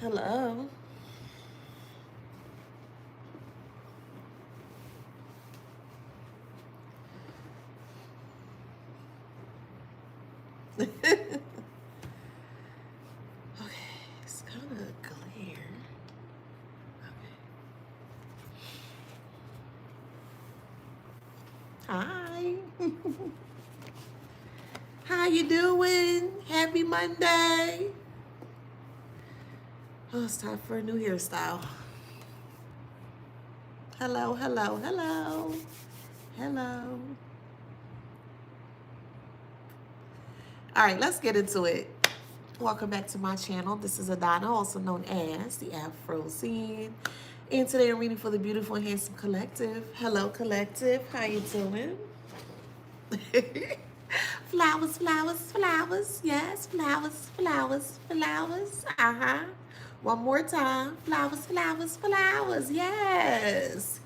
Hello. Okay, it's kind of clear. Okay. Hi. How you doing? Happy Monday. Oh, it's time for a new hairstyle. Hello, hello, hello. Hello. All right, let's get into it. Welcome back to my channel. This is Adana, also known as the Afro Scene. And today I'm reading for the Beautiful and Handsome Collective. Hello, Collective. How you doing? Flowers, flowers, flowers. Yes, flowers, flowers, flowers. Uh-huh. One more time. Flowers, flowers, flowers. Yes.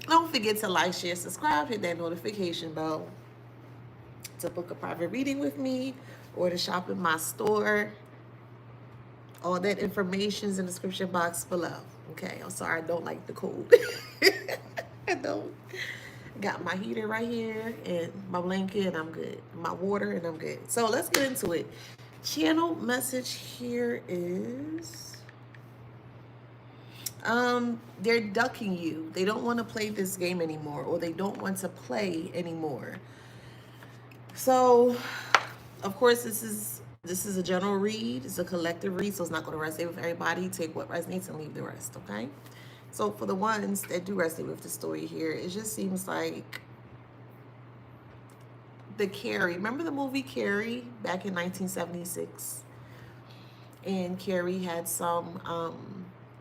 Don't forget to like, share, subscribe, hit that notification bell to book a private reading with me or to shop in my store. All that information is in the description box below. Okay, I'm sorry I don't like the cold. I don't. Got my heater right here and my blanket and I'm good. My water and I'm good. So let's get into it. Channel message here is they're ducking you. They don't want to play this game anymore, or they don't want to play anymore. So of course this is a general read, it's a collective read, so it's not going to resonate with everybody. Take what resonates and leave the rest, okay? So for the ones that do resonate with the story here, it just seems like the Carrie. Remember the movie Carrie back in 1976? And Carrie had some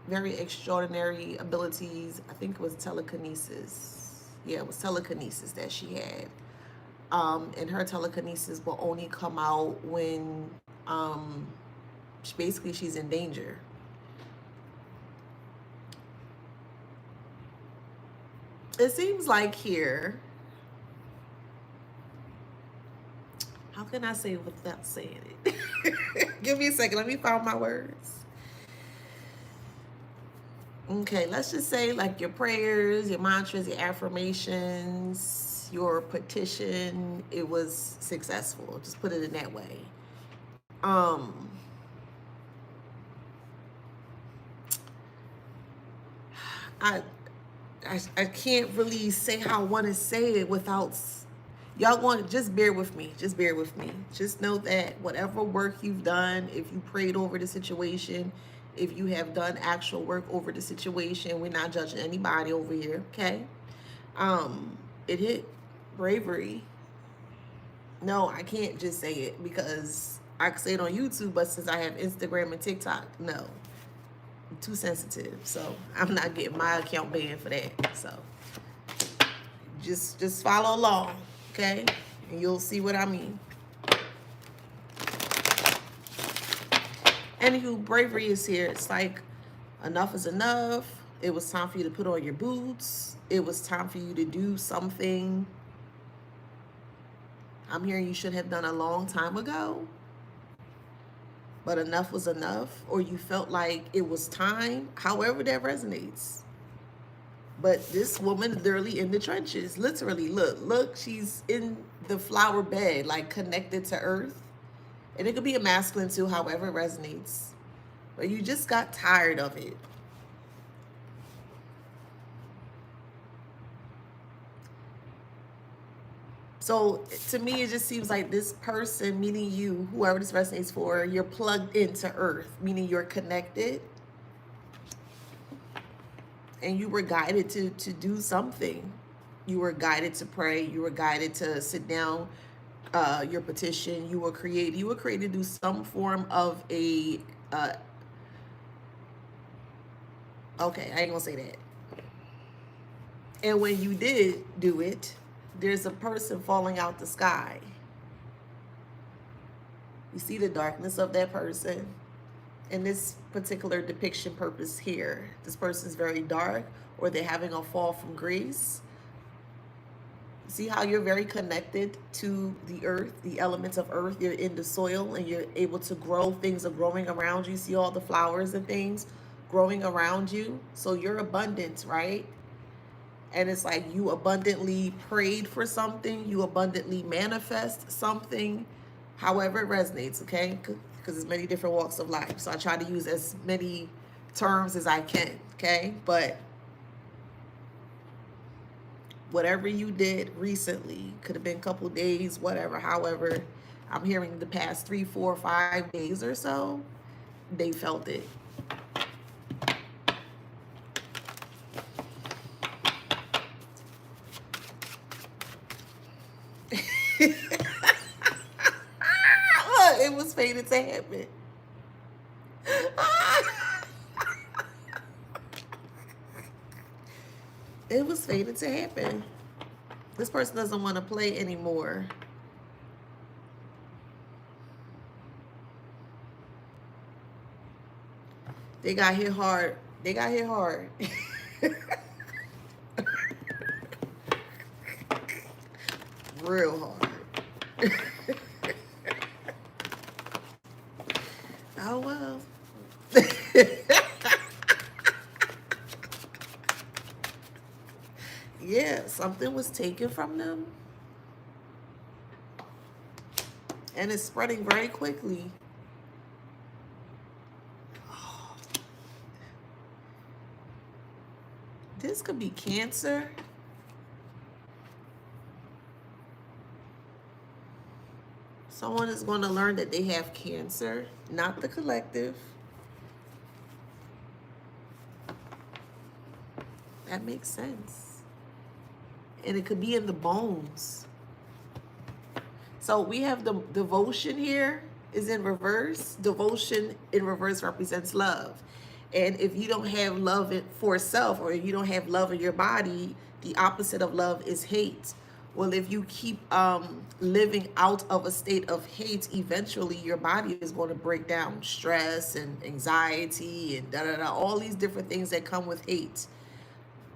very extraordinary abilities. I think it was telekinesis. Yeah, it was telekinesis that she had. And her telekinesis will only come out when basically she's in danger. It seems like here, how can I say it without saying it? Give me a second. Let me find my words. Okay, let's just say like your prayers, your mantras, your affirmations, your petition, it was successful. Just put it in that way. Um, I I can't really say how I want to say it without y'all going to just bear with me. Just bear with me. Just know that whatever work you've done, if you prayed over the situation, if you have done actual work over the situation, we're not judging anybody over here, okay? It hit bravery. No, I can't just say it because I can say it on YouTube, but since I have Instagram and TikTok, no. I'm too sensitive, so I'm not getting my account banned for that. So just follow along, okay? And you'll see what I mean. Anywho, bravery is here. It's like enough is enough. It was time for you to put on your boots. It was time for you to do something I'm hearing you should have done a long time ago. But enough was enough, or you felt like it was time, however that resonates. But this woman literally in the trenches, literally, look, she's in the flower bed, like connected to earth. And it could be a masculine too, however it resonates. But you just got tired of it. So to me, it just seems like this person, meaning you, whoever this resonates for, you're plugged into earth, meaning you're connected. And you were guided to do something. You were guided to pray. You were guided to sit down your petition. You were created to do some form of a okay, I ain't gonna say that. And when you did do it, there's a person falling out the sky. You see the darkness of that person. In this particular depiction purpose here, this person's very dark, or they're having a fall from grace. See how you're very connected to the earth, the elements of earth. You're in the soil and you're able to grow. Things are growing around you. See all the flowers and things growing around you. So you're abundant, right? And it's like you abundantly prayed for something, you abundantly manifest something, however it resonates, okay? Because there's many different walks of life. So I try to use as many terms as I can, okay? But whatever you did recently, could have been a couple days, whatever, however, I'm hearing the past 3, 4, 5 days or so, they felt it. Look, it was fated to happen. It was fated to happen. This person doesn't want to play anymore. They got hit hard. They got hit hard. Real hard. Oh well. Yeah, something was taken from them. And it's spreading very quickly. This could be cancer. Someone is going to learn that they have cancer, not the collective. That makes sense. And it could be in the bones. So we have the devotion here is in reverse. Devotion in reverse represents love. And if you don't have love for self, or you don't have love in your body, the opposite of love is hate. Well, if you keep living out of a state of hate, eventually your body is going to break down. Stress and anxiety and all these different things that come with hate.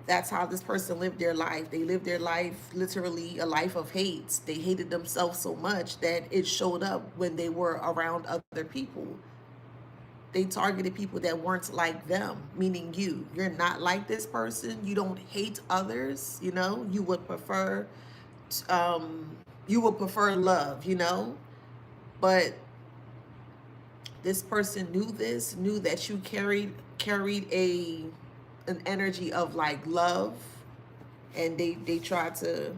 That's how this person lived their life. They lived their life literally a life of hate. They hated themselves so much that it showed up when they were around other people. They targeted people that weren't like them, meaning you. You're not like this person. You don't hate others, you know. You would prefer love, you know. But this person knew that you carried an energy of like love, and they tried to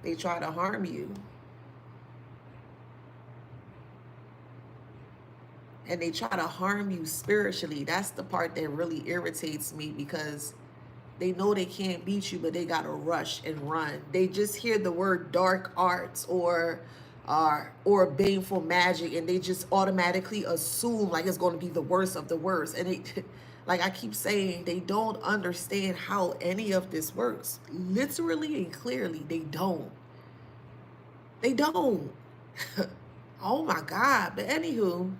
they try to harm you. And they try to harm you spiritually. That's the part that really irritates me, because they know they can't beat you, but they gotta rush and run. They just hear the word dark arts or baneful magic, and they just automatically assume like it's going to be the worst of the worst. And it, like I keep saying, they don't understand how any of this works. Literally and clearly, they don't. They don't. Oh my God. But anywho,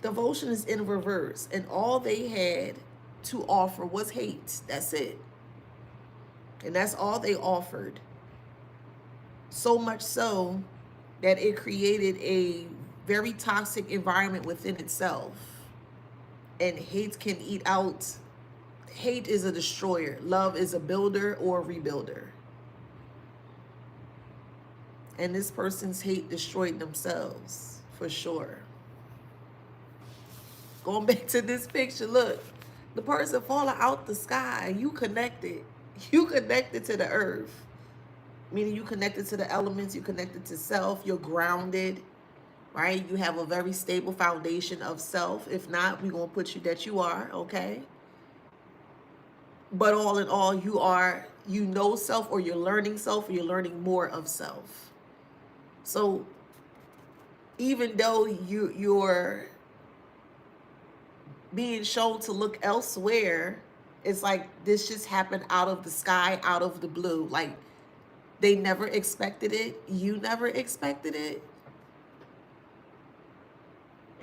devotion is in reverse, and all they had to offer was hate. That's it. And that's all they offered. So much so that it created a very toxic environment within itself. And hate can eat out. Hate is a destroyer. Love is a builder or a rebuilder. And this person's hate destroyed themselves, for sure. Going back to this picture, look, the person falling out the sky, you connected. You connected to the earth. Meaning you connected to the elements, you connected to self, you're grounded, right? You have a very stable foundation of self. If not, we're going to put you that you are, okay? But all in all, you know self, or you're learning self, or you're learning more of self. So even though you're being shown to look elsewhere, it's like this just happened out of the sky, out of the blue. Like they never expected it. You never expected it.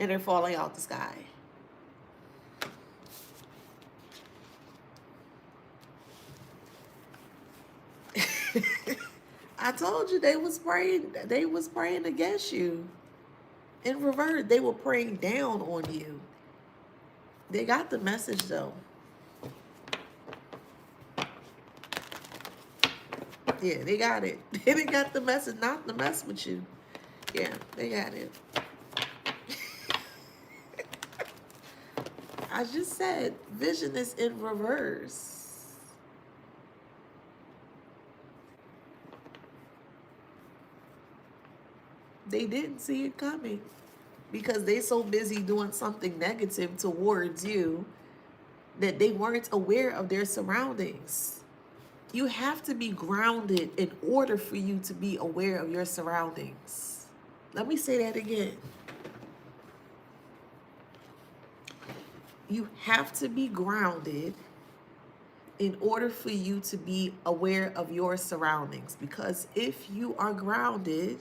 and they're falling out the sky. I told you they was praying. They was praying against you. In reverse, they were praying down on you. They got the message though. Yeah, they got it. They got the message, not to mess with you. Yeah, they got it. I just said vision is in reverse. They didn't see it coming because they so busy doing something negative towards you that they weren't aware of their surroundings. You have to be grounded in order for you to be aware of your surroundings. Let me say that again. You have to be grounded in order for you to be aware of your surroundings. Because if you are grounded,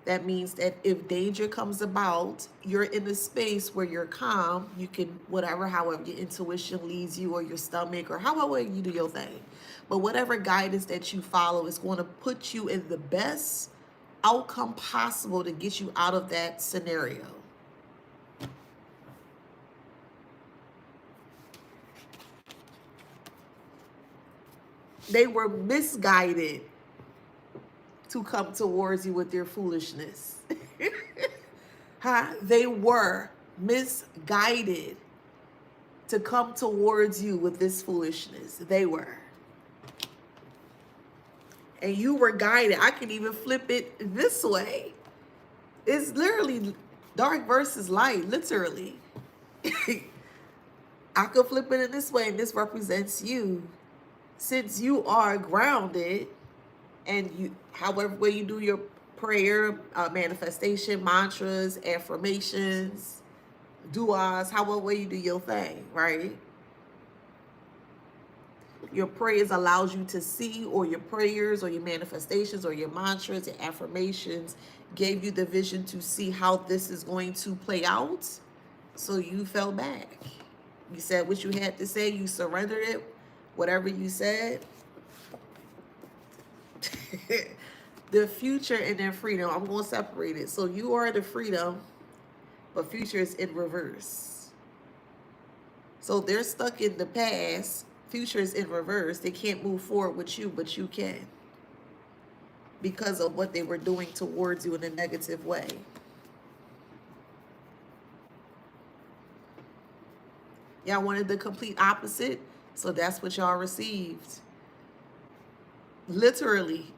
that means that if danger comes about, you're in a space where you're calm. You can, whatever, however your intuition leads you, or your stomach, or however you do your thing. But whatever guidance that you follow is going to put you in the best outcome possible to get you out of that scenario. They were misguided to come towards you with their foolishness. Huh? They were misguided to come towards you with this foolishness. They were. And you were guided. I can even flip it this way. It's literally dark versus light, literally. I could flip it in this way, and this represents you. Since you are grounded, and you, however way you do your prayer, manifestation, mantras, affirmations, duas, however way you do your thing, right? Your prayers allows you to see, or your prayers or your manifestations or your mantras and affirmations gave you the vision to see how this is going to play out. So you fell back. You said what you had to say. You surrendered it. Whatever you said. The future and then freedom. I'm going to separate it. So you are the freedom, but future is in reverse. So they're stuck in the past. Future is in reverse. They can't move forward with you, but you can. Because of what they were doing towards you in a negative way. Y'all wanted the complete opposite, so that's what y'all received. Literally.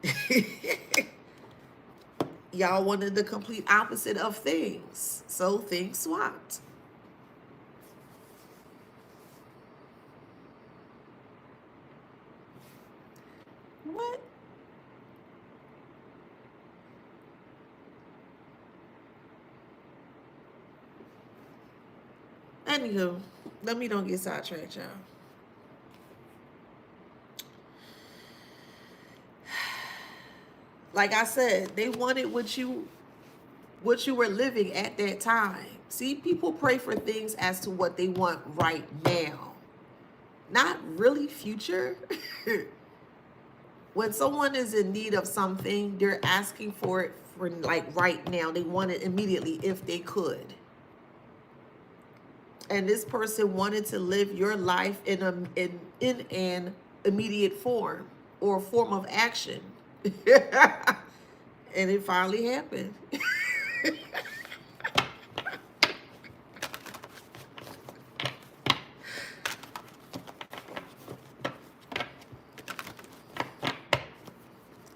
Y'all wanted the complete opposite of things, so things swapped. What? Anywho, let me don't get sidetracked, y'all. Like I said, they wanted what you were living at that time. See, people pray for things as to what they want right now. Not really future. When someone is in need of something, they're asking for it for like right now. They want it immediately if they could. And this person wanted to live your life in an immediate form or form of action. And it finally happened.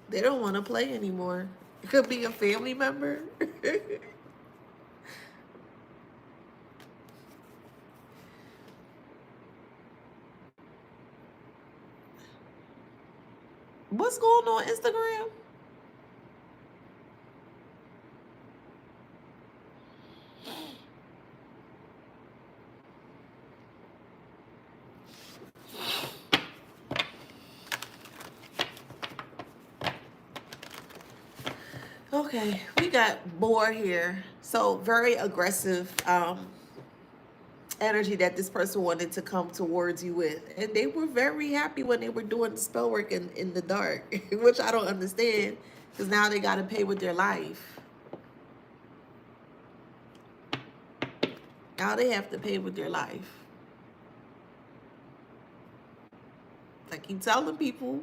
They don't want to play anymore. It could be a family member. What's going on Instagram? Okay, we got bored here. So very aggressive energy that this person wanted to come towards you with. And they were very happy when they were doing the spell work in the dark, which I don't understand because now they got to pay with their life. Now they have to pay with their life. I keep telling people,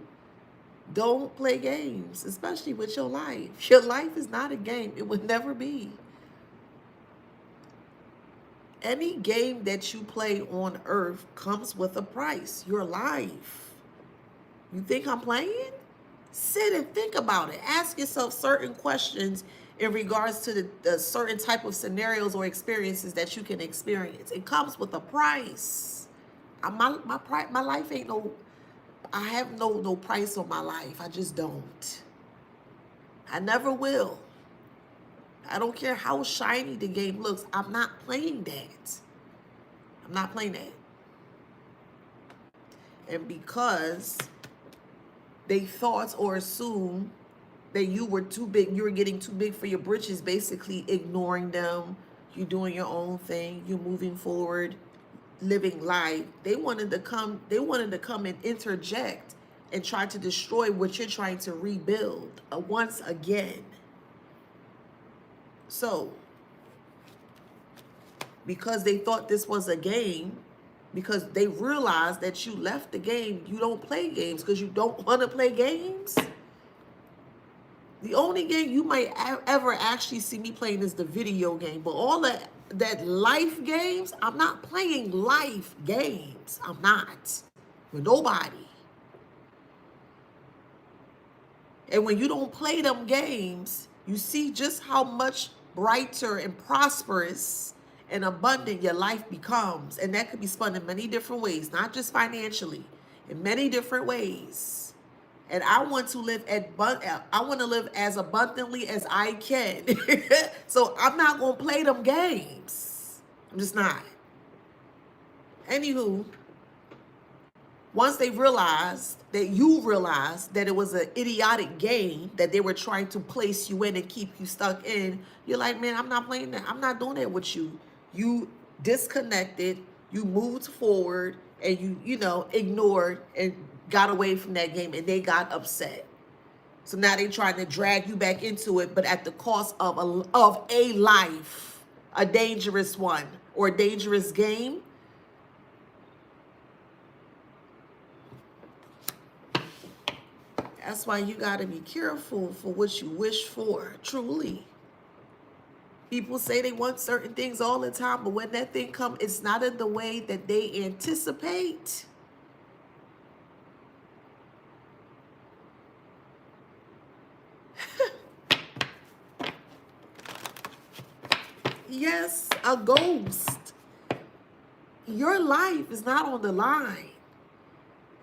don't play games, especially with your life. Your life is not a game. It would never be. Any game that you play on earth comes with a price. Your life. You think I'm playing? Sit and think about it. Ask yourself certain questions in regards to the certain type of scenarios or experiences that you can experience. It comes with a price. My life ain't no, I have no price on my life. I just don't. I never will. I don't care how shiny the game looks. I'm not playing that. I'm not playing that. And because they thought or assumed that you were too big, you were getting too big for your britches, basically ignoring them, you're doing your own thing, you're moving forward, living life. They wanted to come and interject and try to destroy what you're trying to rebuild once again. So, because they thought this was a game, because they realized that you left the game, you don't play games because you don't want to play games. The only game you might ever actually see me playing is the video game. But all that life games, I'm not playing life games. I'm not. With nobody. And when you don't play them games, you see just how much brighter and prosperous and abundant your life becomes. And that could be spun in many different ways, not just financially, in many different ways. And I want to live as abundantly as I can. So I'm not going to play them games. I'm just not. Anywho, once they realized that it was an idiotic game that they were trying to place you in and keep you stuck in, you're like, man, I'm not playing that. I'm not doing that with you. You disconnected, you moved forward, and you ignored and got away from that game, and they got upset. So now they're trying to drag you back into it, but at the cost of a life, a dangerous one, or a dangerous game. That's why you got to be careful for what you wish for, truly. People say they want certain things all the time, but when that thing comes, it's not in the way that they anticipate. Yes, a ghost. Your life is not on the line.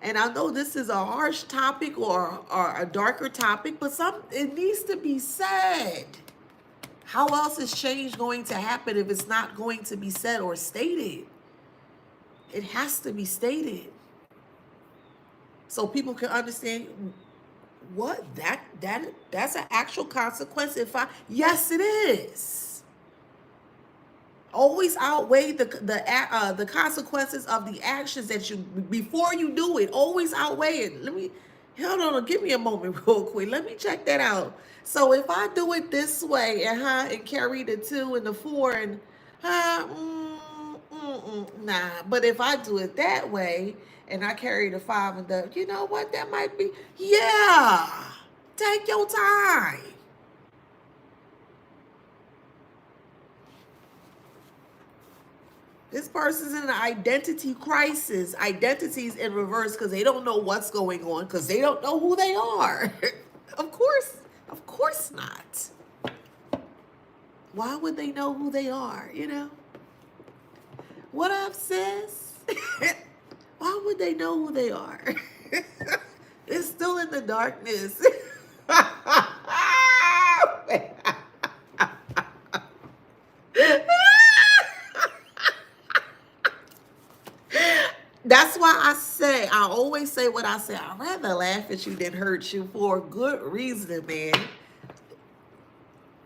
And I know this is a harsh topic or a darker topic, but it needs to be said. How else is change going to happen if it's not going to be said or stated? It has to be stated. So people can understand what that's an actual consequence. Yes, it is. Always outweigh the consequences of the actions that you before you do it. Always outweigh it. Hold on, give me a moment real quick. Let me check that out. So if I do it this way and carry the 2 and the 4 and nah. But if I do it that way and I carry the 5 and the, you know what, that might be, yeah. Take your time. This person's in an identity crisis. Identity's in reverse because they don't know what's going on because they don't know who they are. Of course not. Why would they know who they are, What up, sis? Why would they know who they are? It's still in the darkness. That's why I always say what I say. I'd rather laugh at you than hurt you for a good reason, man.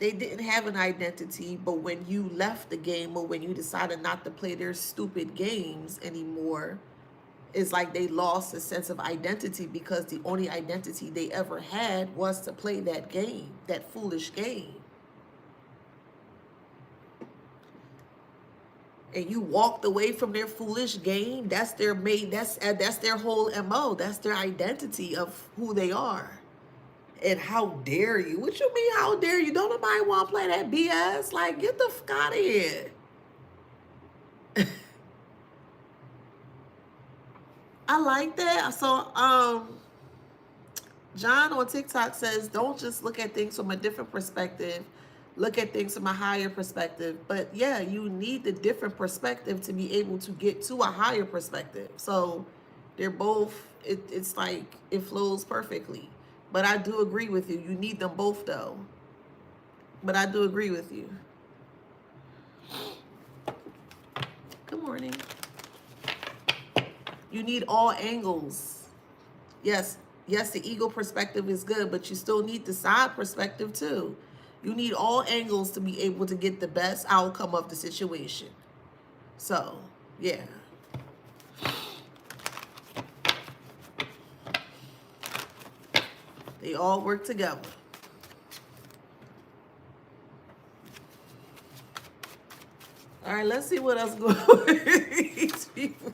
They didn't have an identity, but when you left the game or when you decided not to play their stupid games anymore, it's like they lost a sense of identity because the only identity they ever had was to play that game, that foolish game. And you walked away from their foolish game. That's their main. That's their whole MO. That's their identity of who they are. And how dare you? What you mean? How dare you? Don't nobody want to play that BS? Like, get the fuck out of here. I like that. So, John on TikTok says, don't just look at things from a different perspective. Look at things from a higher perspective. But yeah, you need the different perspective to be able to get to a higher perspective. So they're both, it's like it flows perfectly. But I do agree with you. You need them both though. But I do agree with you. Good morning. You need all angles. Yes, the ego perspective is good, but you still need the side perspective too. You need all angles to be able to get the best outcome of the situation. So, yeah. They all work together. All right, let's see what else goes on with these people.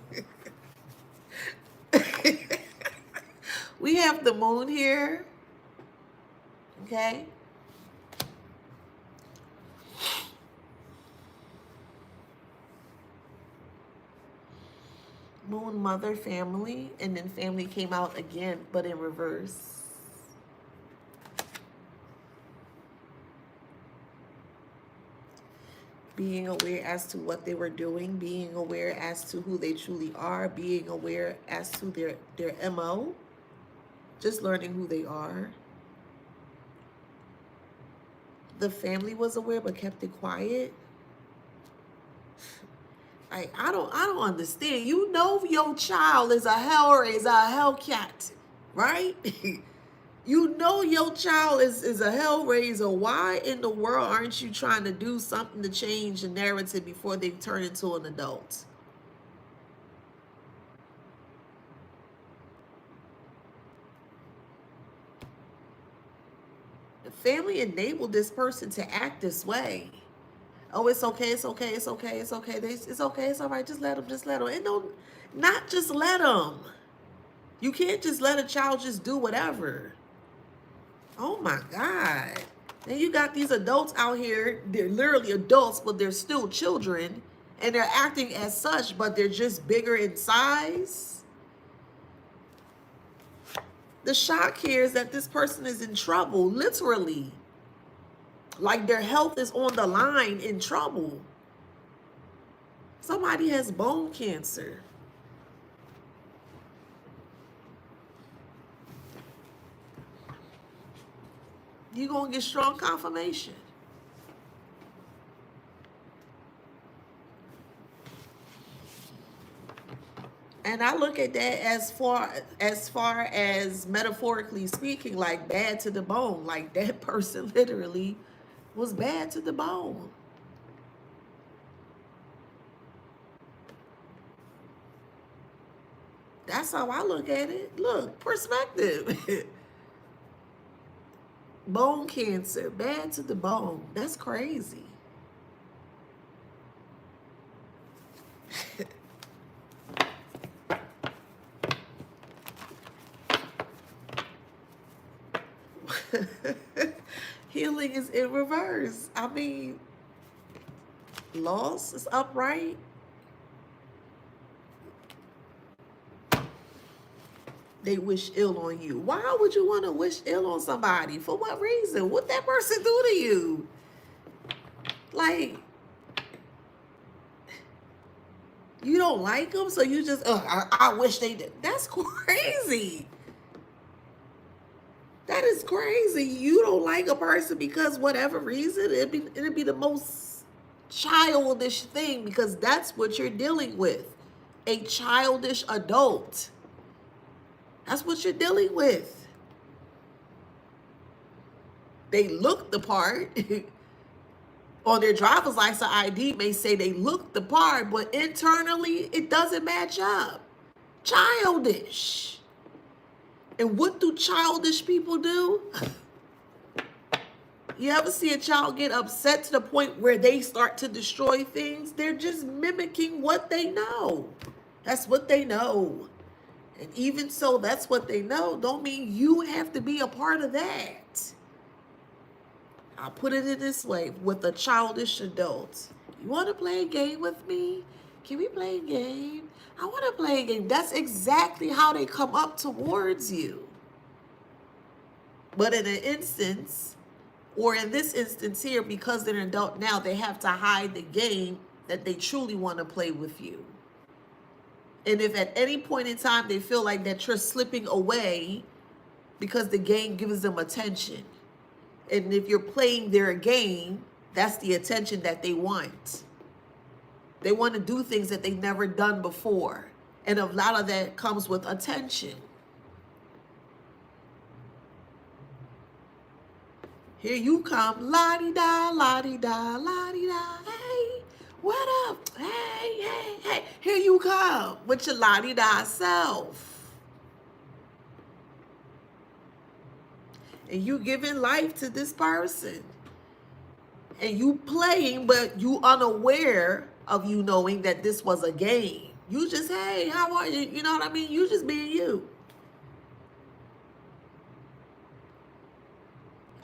We have the moon here. Okay. Moon, mother, family, and then family came out again, but in reverse. Being aware as to what they were doing, being aware as to who they truly are, being aware as to their MO, just learning who they are. The family was aware but kept it quiet. I don't understand. You know your child is a hellraiser, a hellcat, right? You know your child is a hellraiser. Why in the world aren't you trying to do something to change the narrative before they turn into an adult? The family enabled this person to act this way. Oh, it's okay, it's okay, it's okay, it's okay. It's okay, it's all right. Just let them, just let them. And no, not just let them. You can't just let a child just do whatever. Oh my God. And you got these adults out here, they're literally adults, but they're still children. And they're acting as such, but they're just bigger in size. The shock here is that this person is in trouble, literally. Like their health is on the line, in trouble. Somebody has bone cancer. You're going to get strong confirmation. And I look at that as far as metaphorically speaking, like bad to the bone. Like that person literally was bad to the bone. That's how I look at it. Look, perspective. Bone cancer, bad to the bone. That's crazy. Healing is in reverse. I mean, loss is upright. They wish ill on you. Why would you want to wish ill on somebody? For what reason? What that person do to you? Like, you don't like them, so you just, I wish they did. That's crazy. That is crazy. You don't like a person because whatever reason, it'd be the most childish thing because that's what you're dealing with. A childish adult. That's what you're dealing with. They look the part, On their driver's license ID may say they look the part, but internally it doesn't match up. Childish. And what do childish people do? You ever see a child get upset to the point where they start to destroy things? They're just mimicking what they know. That's what they know. And even so, that's what they know. Don't mean you have to be a part of that. I'll put it in this way with a childish adult. You want to play a game with me? Can we play a game? I want to play a game. That's exactly how they come up towards you. But in an instance, or in this instance here, because they're an adult now, they have to hide the game that they truly want to play with you. And if at any point in time they feel like that you're slipping away because the game gives them attention, and if you're playing their game, that's the attention that they want. They want to do things that they've never done before. And a lot of that comes with attention. Here you come, la-di-da, la-di-da, la-di-da, hey, what up? Hey, hey, hey. Here you come with your la-di-da self. And you giving life to this person. And you playing, but you unaware of you knowing that this was a game. You just, hey, how are you? You know what I mean? You just being you.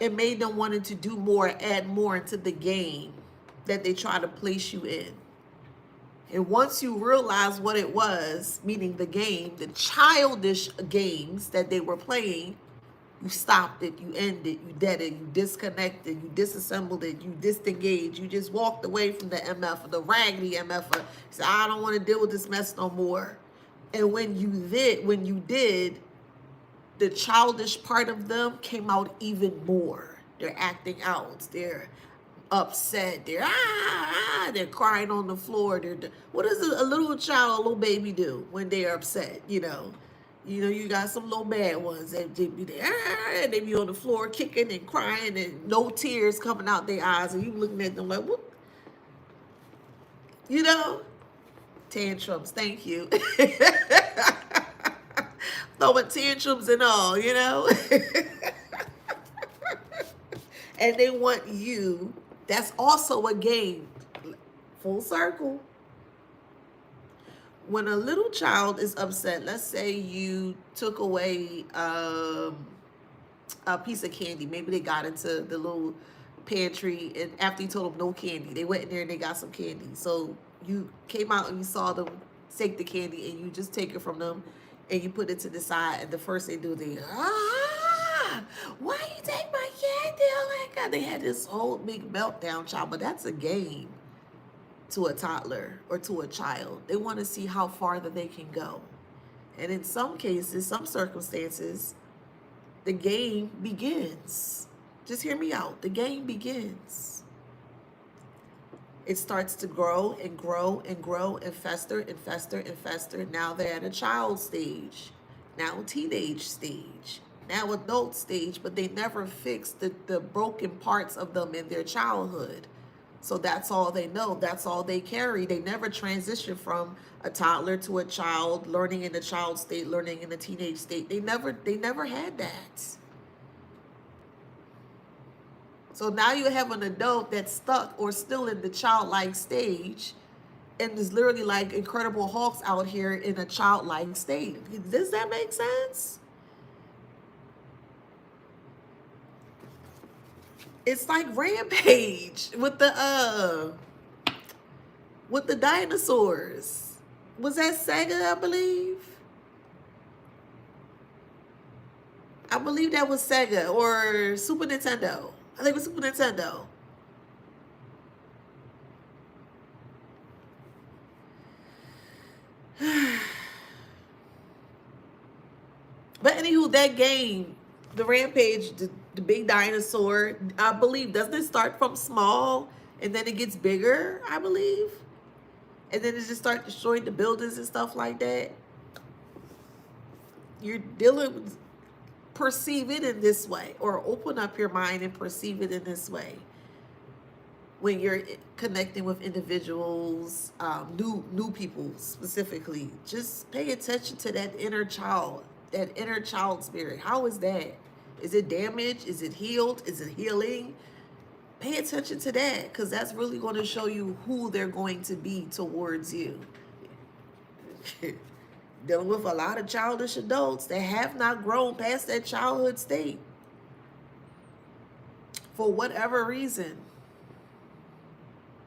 It made them wanting to do more, add more into the game that they try to place you in. And once you realize what it was, meaning the game, the childish games that they were playing, you stopped it, you ended, you dead it, you disconnected, you disassembled it, you disengaged, you just walked away from the MF, the raggedy MF. Said, I don't want to deal with this mess no more. And when you did, the childish part of them came out even more. They're acting out. They're upset. They're crying on the floor. What does a little child, a little baby do when they're upset? You know, you got some little bad ones that they be there, and they be on the floor kicking and crying and no tears coming out their eyes, and you looking at them like, what? You know, tantrums. Thank you. Throwing tantrums and all, you know. And they want you. That's also a game. Full circle. When a little child is upset, let's say you took away a piece of candy. Maybe they got into the little pantry, and after you told them no candy, they went in there and they got some candy. So you came out and you saw them take the candy, and you just take it from them and you put it to the side, and the first they do, they, why you take my candy? Oh my God. They had this whole big meltdown, child, but that's a game to a toddler or to a child. They want to see how far that they can go. And in some cases, some circumstances, the game begins. Just hear me out. The game begins. It starts to grow and grow and grow and fester and fester and fester. Now they're at a child stage, now teenage stage, now adult stage, but they never fix the broken parts of them in their childhood. So that's all they know. That's all they carry. They never transition from a toddler to a child, learning in the child state, learning in the teenage state. They never had that. So now you have an adult that's stuck or still in the childlike stage, and is literally like Incredible Hulks out here in a childlike state. Does that make sense? It's like Rampage with the dinosaurs. Was that Sega, I believe? I believe that was Sega or Super Nintendo. I think it was Super Nintendo. But anywho, that game, the Rampage, the big dinosaur, I believe, doesn't it start from small and then it gets bigger, I believe? And then it just starts destroying the buildings and stuff like that. You're dealing with, perceive it in this way, or open up your mind and perceive it in this way. when you're connecting with individuals, new people specifically, just pay attention to that inner child spirit. How is that? Is it damaged? Is it healed? Is it healing? Pay attention to that, because that's really going to show you who they're going to be towards you. Dealing with a lot of childish adults that have not grown past that childhood state for whatever reason.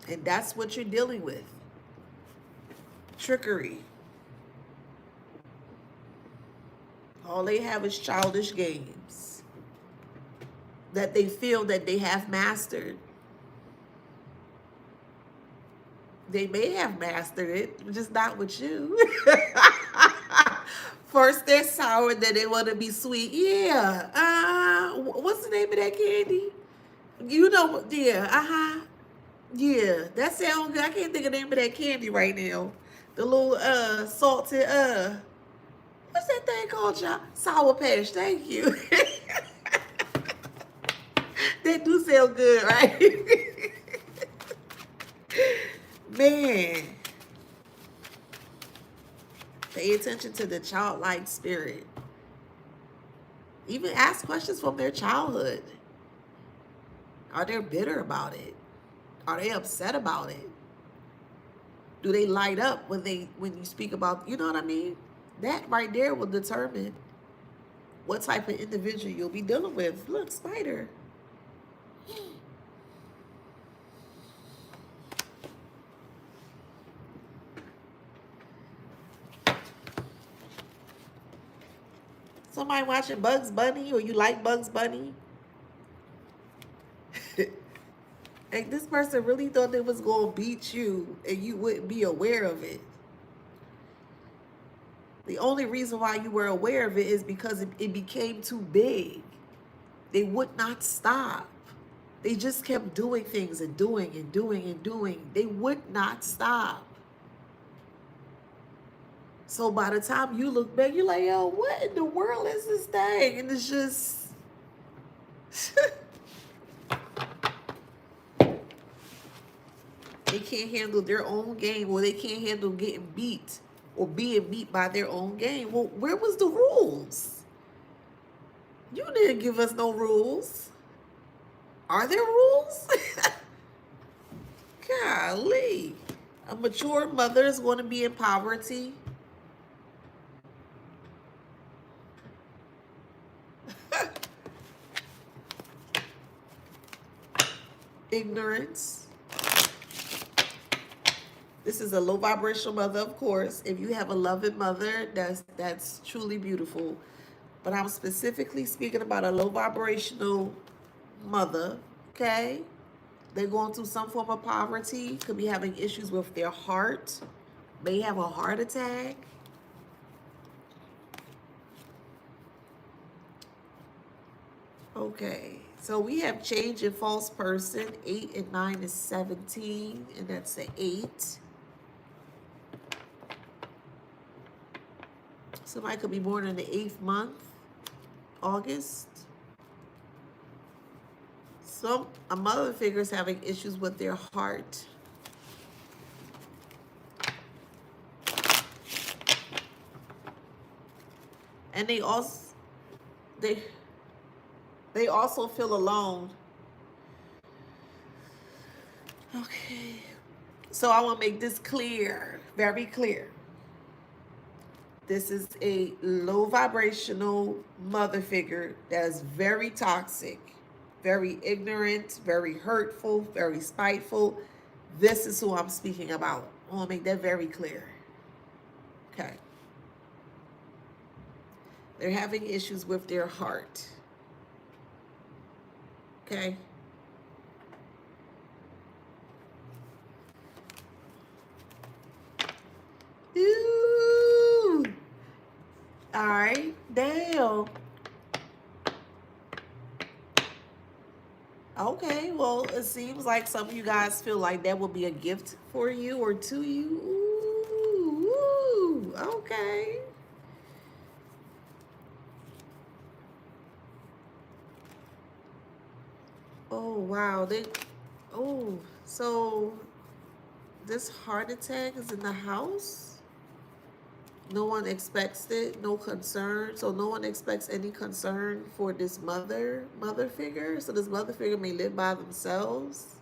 And that's what you're dealing with. Trickery. All they have is childish games that they feel that they have mastered. They may have mastered it, just not with you. First they're sour, then they want to be sweet. Yeah. What's the name of that candy? You know, yeah. Yeah, that sounds good. I can't think of the name of that candy right now. The little salted what's that thing called, y'all? Sour Patch. Thank you. That do sound good, right? Man. Pay attention to the childlike spirit. Even ask questions from their childhood. Are they bitter about it? Are they upset about it? Do they light up when you speak about, you know what I mean? That right there will determine what type of individual you'll be dealing with. Look, spider. Somebody watching Bugs Bunny, or you like Bugs Bunny? And this person really thought they was going to beat you and you wouldn't be aware of it. The only reason why you were aware of it is because it became too big. They would not stop. They just kept doing things and doing and doing and doing. They would not stop. So by the time you look back, you're like, yo, what in the world is this thing? And it's just... They can't handle their own game, or they can't handle getting beat or being beat by their own game. Well, where was the rules? You didn't give us no rules. Are there rules? Golly. A mature mother is going to be in poverty. Ignorance. This is a low vibrational mother, of course. If you have a loving mother, that's truly beautiful. But I'm specifically speaking about a low vibrational mother, okay? They're going through some form of poverty, could be having issues with their heart, may have a heart attack. Okay, so we have change in false person. 8 and 9 is 17, and that's an 8. Somebody could be born in the 8th month, August. A mother figure is having issues with their heart. And they also feel alone. Okay. So I want to make this clear, very clear. This is a low vibrational mother figure that is very toxic, very ignorant, very hurtful, very spiteful. This is who I'm speaking about. I want to make that very clear. Okay. They're having issues with their heart. Okay. Ooh. All right. Damn. Okay. Well, it seems like some of you guys feel like that will be a gift for you or to you. Ooh. Okay. Oh, wow. Oh, so this heart attack is in the house. No one expects it, no concern. So no one expects any concern for this mother figure. So this mother figure may live by themselves.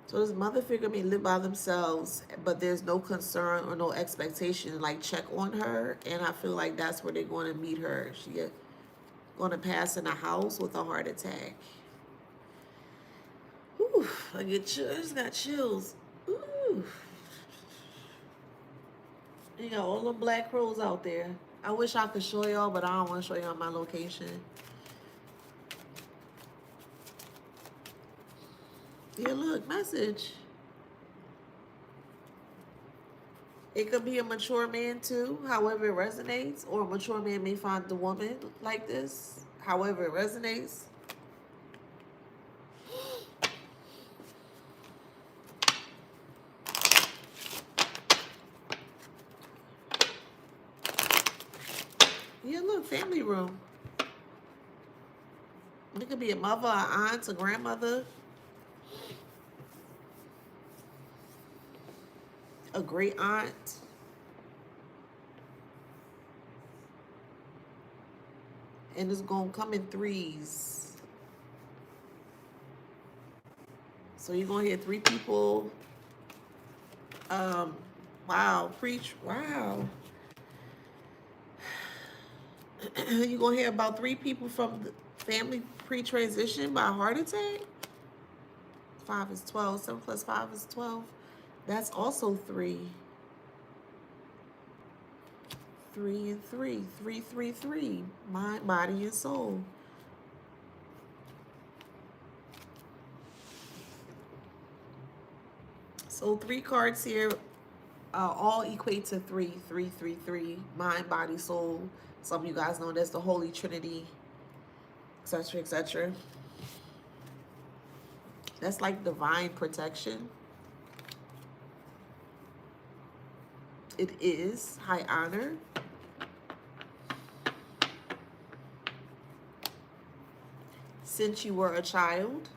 So this mother figure may live by themselves, but there's no concern or no expectation, like check on her. And I feel like that's where they're going to meet her. She going to pass in a house with a heart attack. Ooh, I just got chills. Ooh. You got all the black crows out there. I wish I could show y'all, but I don't want to show y'all my location. Yeah, look, message. It could be a mature man too, however it resonates, or a mature man may find the woman like this, however it resonates. Yeah, look, family room. It could be a mother, an aunt, a grandmother, a great aunt. And it's going to come in threes. So you're going to hear three people. Wow, preach. Wow. You're going to hear about three people from the family pre-transition by heart attack. 5 is 12. 7 plus 5 is 12. That's also 3. 3 and 3. 3, 3, 3. Mind, body, and soul. So 3 cards here all equate to 3, 3, 3, 3. Mind, body, soul. Some of you guys know that's the Holy Trinity, etc., etc. That's like divine protection. It is high honor. Since you were a child.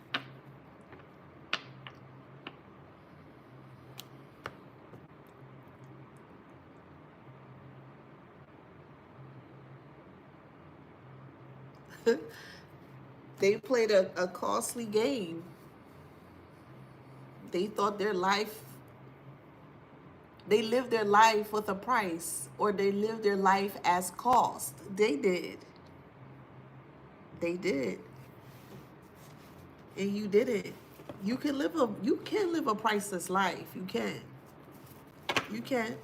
They played a costly game. They thought their life, they lived their life with a price, or they lived their life as cost. They did. They did. And you didn't. You can live a priceless life. You can. You can.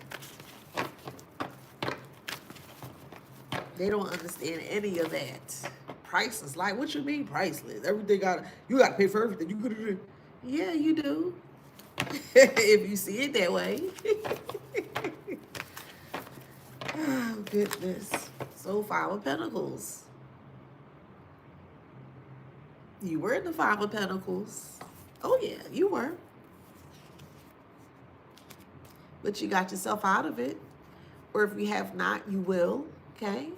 They don't understand any of that. Priceless life. What you mean priceless? Everything you gotta pay for everything. You could. Yeah, you do. If you see it that way. Oh goodness. So 5 of Pentacles. You were in the 5 of Pentacles. Oh yeah, you were. But you got yourself out of it. Or if you have not, you will. Okay.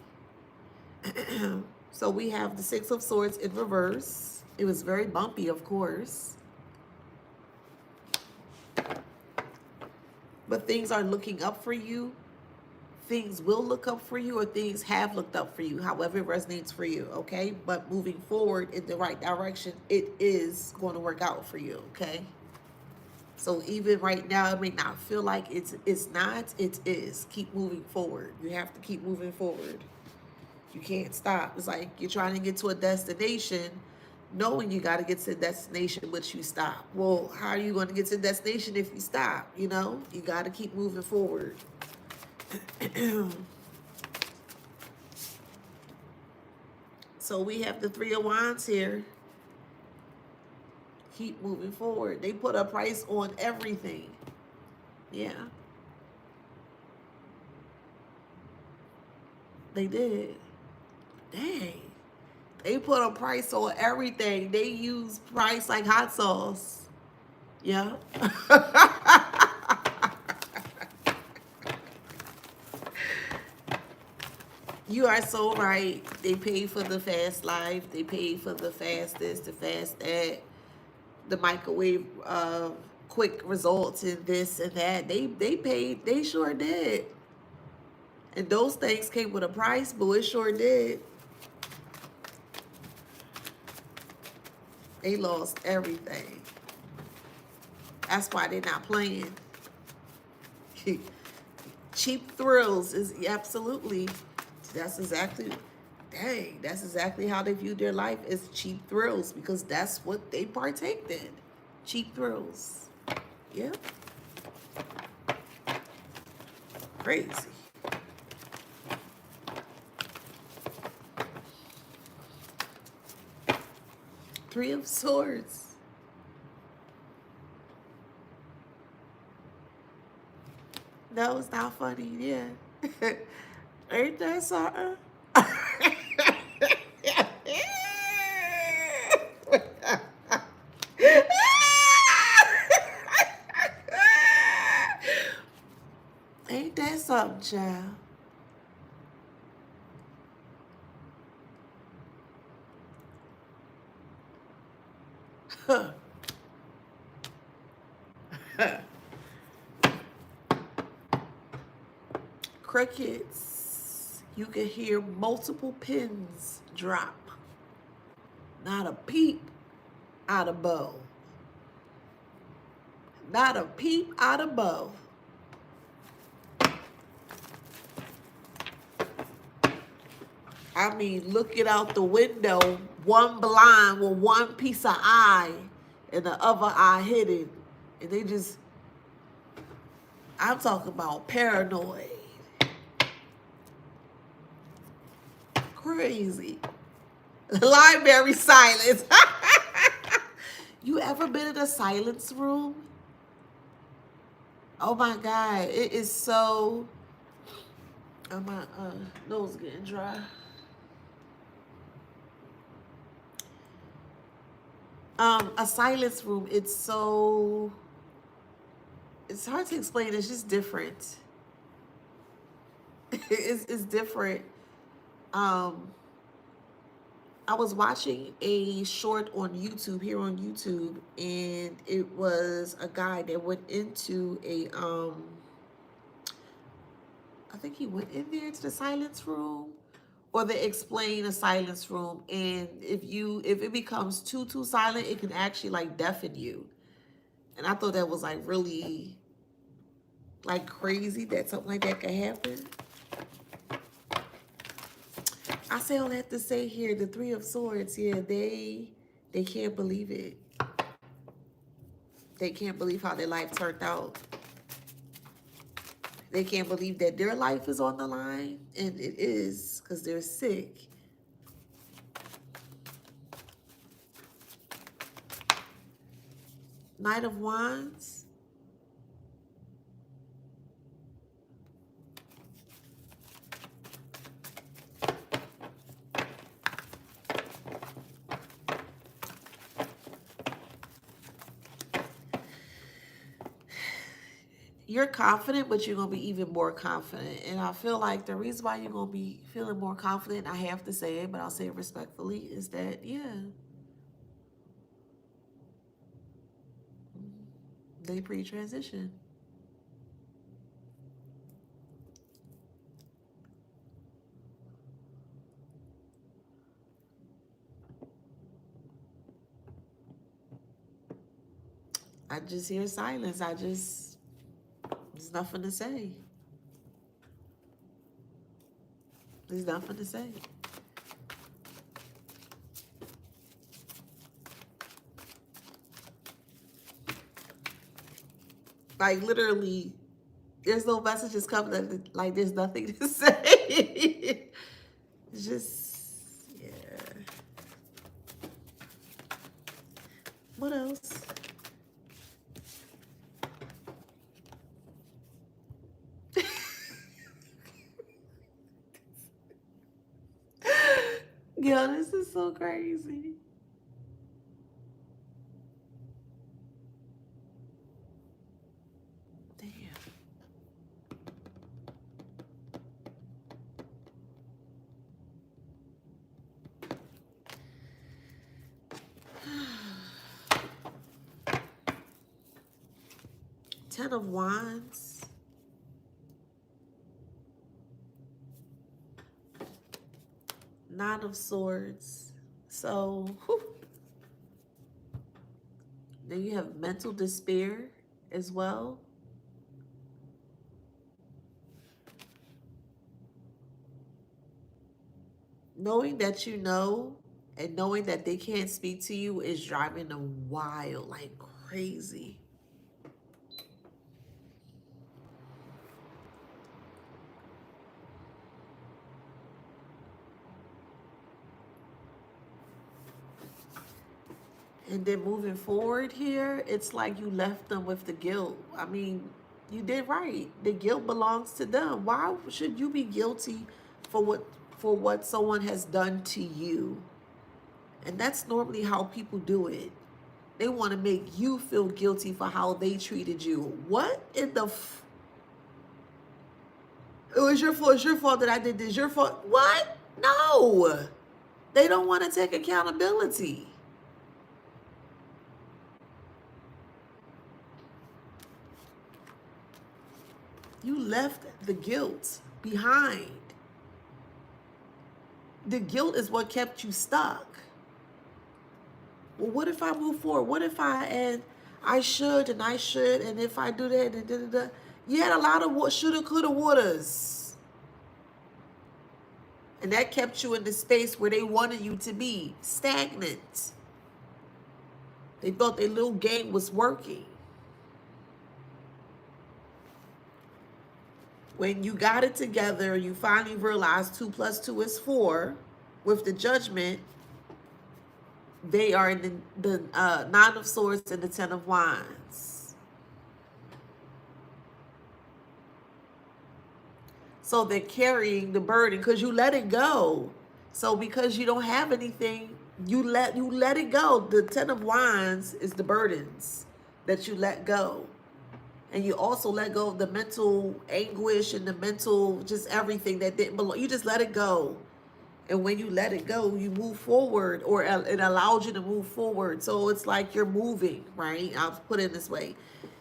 So we have the 6 of Swords in reverse. It was very bumpy, of course. But things are looking up for you. Things will look up for you, or things have looked up for you, however it resonates for you, okay? But moving forward in the right direction, it is going to work out for you, okay? So even right now, it may not feel like it's not, it is. Keep moving forward. You have to keep moving forward. You can't stop. It's like you're trying to get to a destination, knowing you got to get to the destination, but you stop. Well, how are you going to get to the destination if you stop? You know, you got to keep moving forward. So we have the 3 of Wands here. Keep moving forward. They put a price on everything. Yeah. They did. Dang. They put a price on everything. They use price like hot sauce. Yeah. You are so right. They pay for the fast life. They pay for the fast this, the fast that, the microwave quick results and this and that. They paid. They sure did. And those things came with a price, but it sure did. They lost everything. That's why they're not playing. Cheap thrills is absolutely. That's exactly. Dang, that's exactly how they viewed their life, as cheap thrills, because that's what they partaked in. Cheap thrills. Yeah. Crazy. Three of Swords. That was not funny, yeah. Ain't that something? Ain't that something, child? Crickets. You can hear multiple pins drop. Not a peep out of bow. Not a peep out of bow. I mean, looking out the window, one blind with one piece of eye and the other eye hidden. And they just, I'm talking about paranoid. Crazy. Library silence. You ever been in a silence room? Oh my God. It is so, oh, my nose getting dry. A silence room, it's so, it's hard to explain. It's just different. It's different. I was watching a short on YouTube, here on YouTube, and it was a guy that went into a, I think he went in there to the silence room, or they explain a silence room, and if it becomes too silent, it can actually like deafen you. And I thought that was like really like crazy that something like that could happen. I say all that to say here, the Three of Swords, yeah, they can't believe it. They can't believe how their life turned out. They can't believe that their life is on the line, and it is, because they're sick. Knight of Wands. You're confident, but you're going to be even more confident. And I feel like the reason why you're going to be feeling more confident, I have to say it, but I'll say it respectfully, is that, yeah, they pre-transition. I just hear silence. There's nothing to say. There's nothing to say. Like literally, there's no messages coming. Like there's nothing to say. It's just, yeah. What else? Yo, this is so crazy. Damn. Ten of Wands. Nine of Swords. So, whew. Then you have mental despair as well. Knowing that you know and knowing that they can't speak to you is driving them wild, like crazy. And then moving forward here, it's like you left them with the guilt. I mean, you did right. The guilt belongs to them. Why should you be guilty for what someone has done to you? And that's normally how people do it. They want to make you feel guilty for how they treated you. What in the it was your fault. It's your fault that I did this. Your fault. What? No. They don't want to take accountability. You left the guilt behind. The guilt is what kept you stuck. Well, what if I move forward? What if I should, and if I do that, and da. You had a lot of what shoulda, coulda, wouldas. And that kept you in the space where they wanted you to be, stagnant. They thought their little game was working. When you got it together, you finally realized 2 + 2 is 4 with the Judgment. They are in the Nine of Swords and the Ten of Wands. So they're carrying the burden because you let it go. So because you don't have anything, you let it go. The Ten of Wands is the burdens that you let go. And you also let go of the mental anguish and the mental, just everything that didn't belong. You just let it go. And when you let it go, you move forward, or it allows you to move forward. So it's like you're moving, right? I'll put it this way.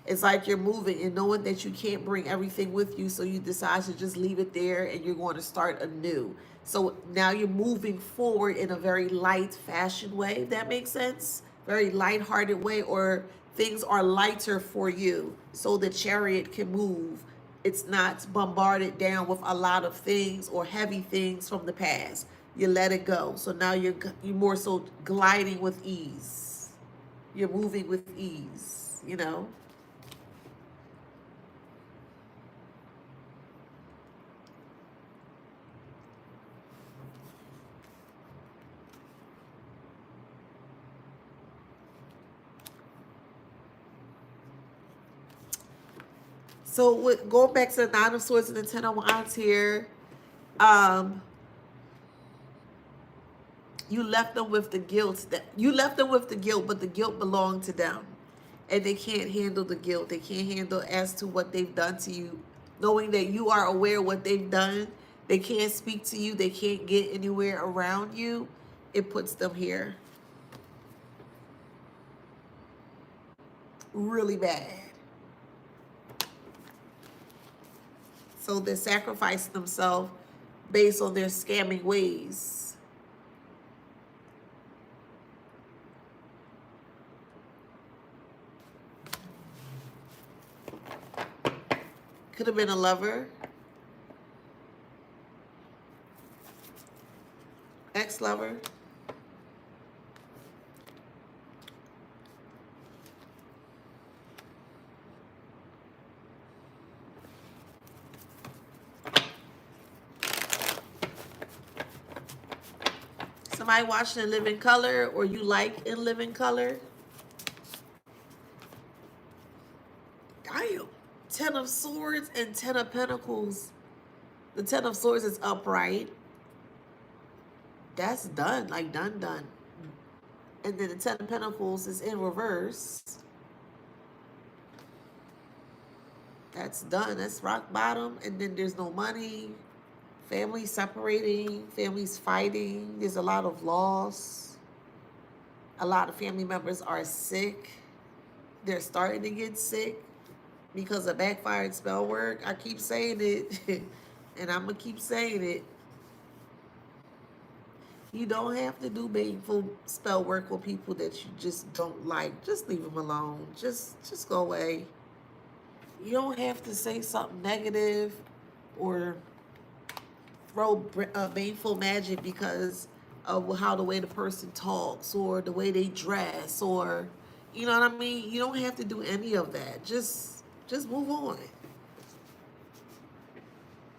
It's like you're moving and knowing that you can't bring everything with you. So you decide to just leave it there and you're going to start anew. So now you're moving forward in a very light fashion way, if that makes sense. Very lighthearted way, or things are lighter for you so the Chariot can move. It's not bombarded down with a lot of things or heavy things from the past. You let it go. So now you're more so gliding with ease. You're moving with ease, you know? So going back to the Nine of Swords and the Ten of Wands here, you left them with the guilt. But the guilt belonged to them, and they can't handle the guilt. They can't handle as to what they've done to you, knowing that you are aware of what they've done. They can't speak to you. They can't get anywhere around you. It puts them here really bad. So they're sacrificing themselves based on their scamming ways. Could have been a lover, ex-lover. Somebody watching In Living Color, or you like In Living Color. Damn. Ten of Swords and Ten of Pentacles. The Ten of Swords is upright. That's done, like done. And then the Ten of Pentacles is in reverse. That's done. That's rock bottom. And then there's no money. Families separating. Families fighting. There's a lot of loss. A lot of family members are sick. They're starting to get sick. because of backfired spell work. I keep saying it, and I'm gonna keep saying it. You don't have to do painful spell work on people that you just don't like. Just leave them alone. Just go away. You don't have to say something negative or throw baneful magic because of how the way the person talks or the way they dress, or you know what I mean. You don't have to do any of that. Just move on.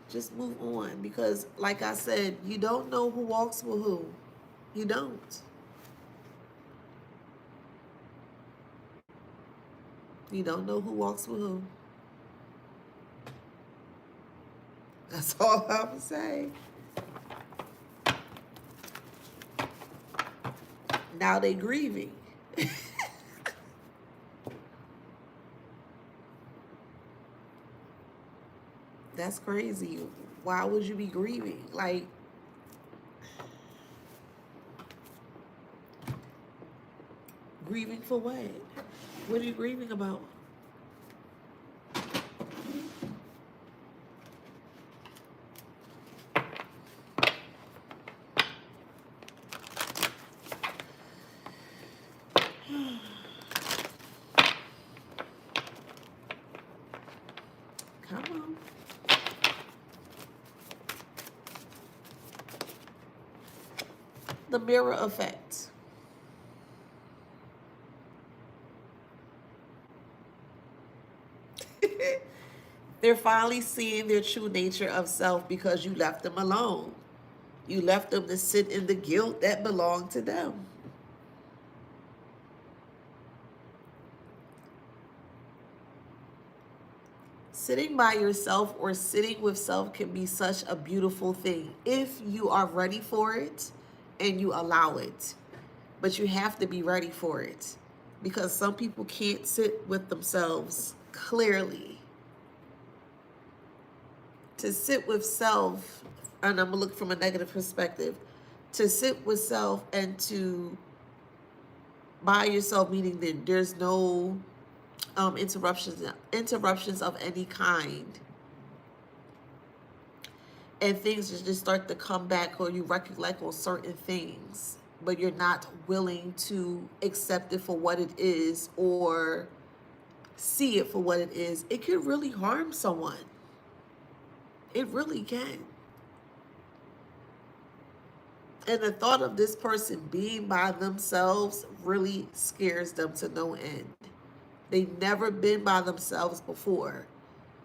Just move on, because like I said, you don't know who walks with who. You don't. You don't know who walks with who. That's all I'm saying. Now they grieving. That's crazy. Why would you be grieving? Like, grieving for what? What are you grieving about? Come on. The mirror effect. They're finally seeing their true nature of self because you left them alone. You left them to sit in the guilt that belonged to them. Sitting by yourself or sitting with self can be such a beautiful thing if you are ready for it and you allow it. But you have to be ready for it, because some people can't sit with themselves clearly. To sit with self, and I'm gonna look from a negative perspective, to sit with self and to by yourself, meaning that there's no interruptions of any kind, and things just start to come back, or you recollect on certain things, but you're not willing to accept it for what it is or see it for what it is. It can really harm someone. It really can. And the thought of this person being by themselves really scares them to no end. They've never been by themselves before.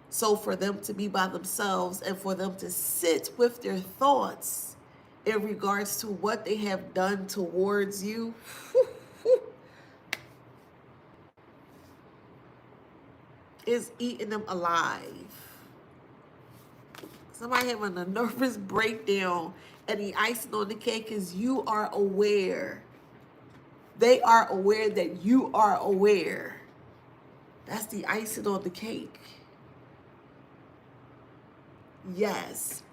So for them to be by themselves and for them to sit with their thoughts in regards to what they have done towards you, is eating them alive. Somebody having a nervous breakdown, and the icing on the cake is you are aware. They are aware that you are aware. That's the icing on the cake. Yes.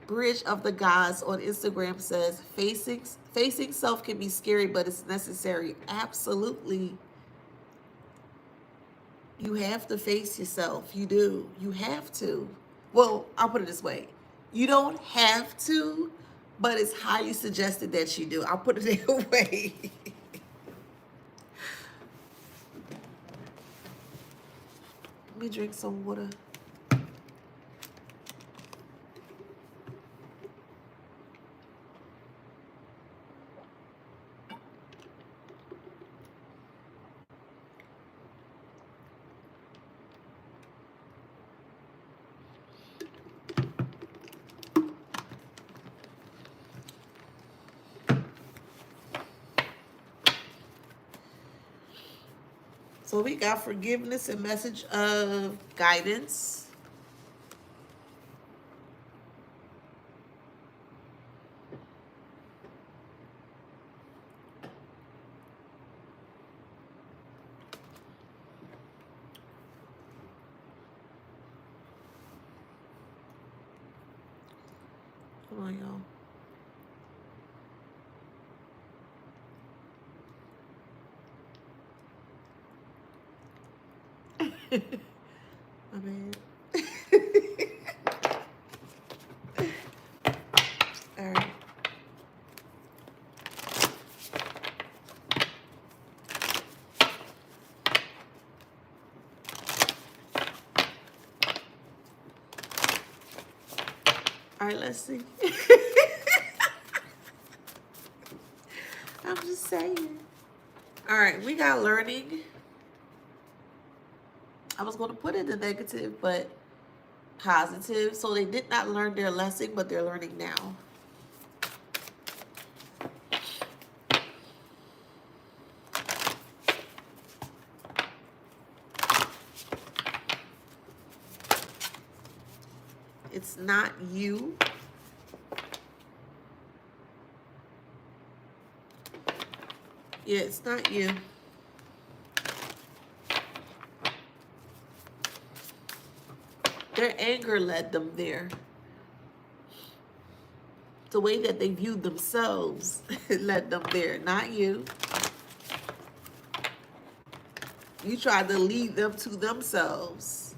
Bridge of the Gods on Instagram says facing self can be scary, but it's necessary. Absolutely. You have to face yourself. You do. You have to. Well, I'll put it this way. You don't have to, but it's highly suggested that you do. I'll put it that way. Let me drink some water. So we got forgiveness and message of guidance. Come on, y'all. My bad. All right. All right, let's see. I'm just saying. All right, we got learning. I was going to put it in negative, but positive. So they did not learn their lesson, but they're learning now. It's not you. Yeah, it's not you. Their anger led them there. The way that they viewed themselves led them there, not you. You tried to lead them to themselves,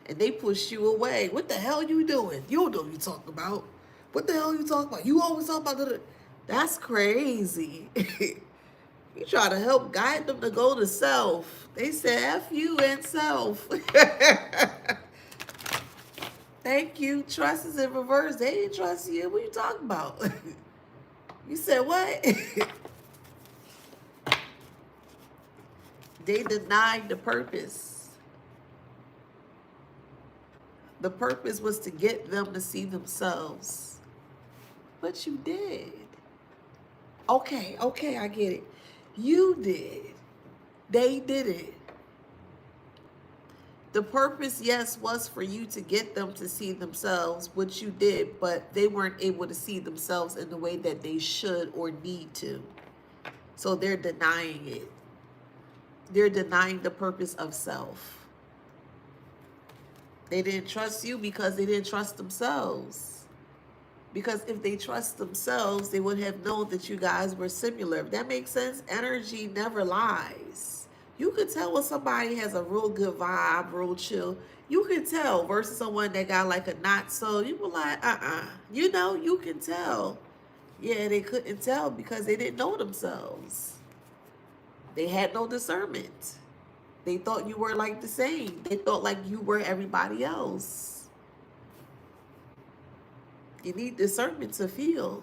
and they pushed you away. What the hell you doing? You don't know what you talking about. What the hell you talking about? You always talk about the... That's crazy. You try to help guide them to go to self. They said, F you and self. Thank you. Trust is in reverse. They didn't trust you. What are you talking about? You said what? They denied the purpose. The purpose was to get them to see themselves. But you did. Okay, I get it. You did. They didn't. The purpose, yes, was for you to get them to see themselves, which you did, but they weren't able to see themselves in the way that they should or need to. So they're denying it. They're denying the purpose of self. They didn't trust you because they didn't trust themselves. Because if they trust themselves, they would have known that you guys were similar. If that makes sense, energy never lies. You could tell when somebody has a real good vibe, real chill. You can tell versus someone that got like a not so. You were like, You know, you can tell. Yeah, they couldn't tell because they didn't know themselves. They had no discernment. They thought you were like the same. They thought like you were everybody else. You need discernment to feel,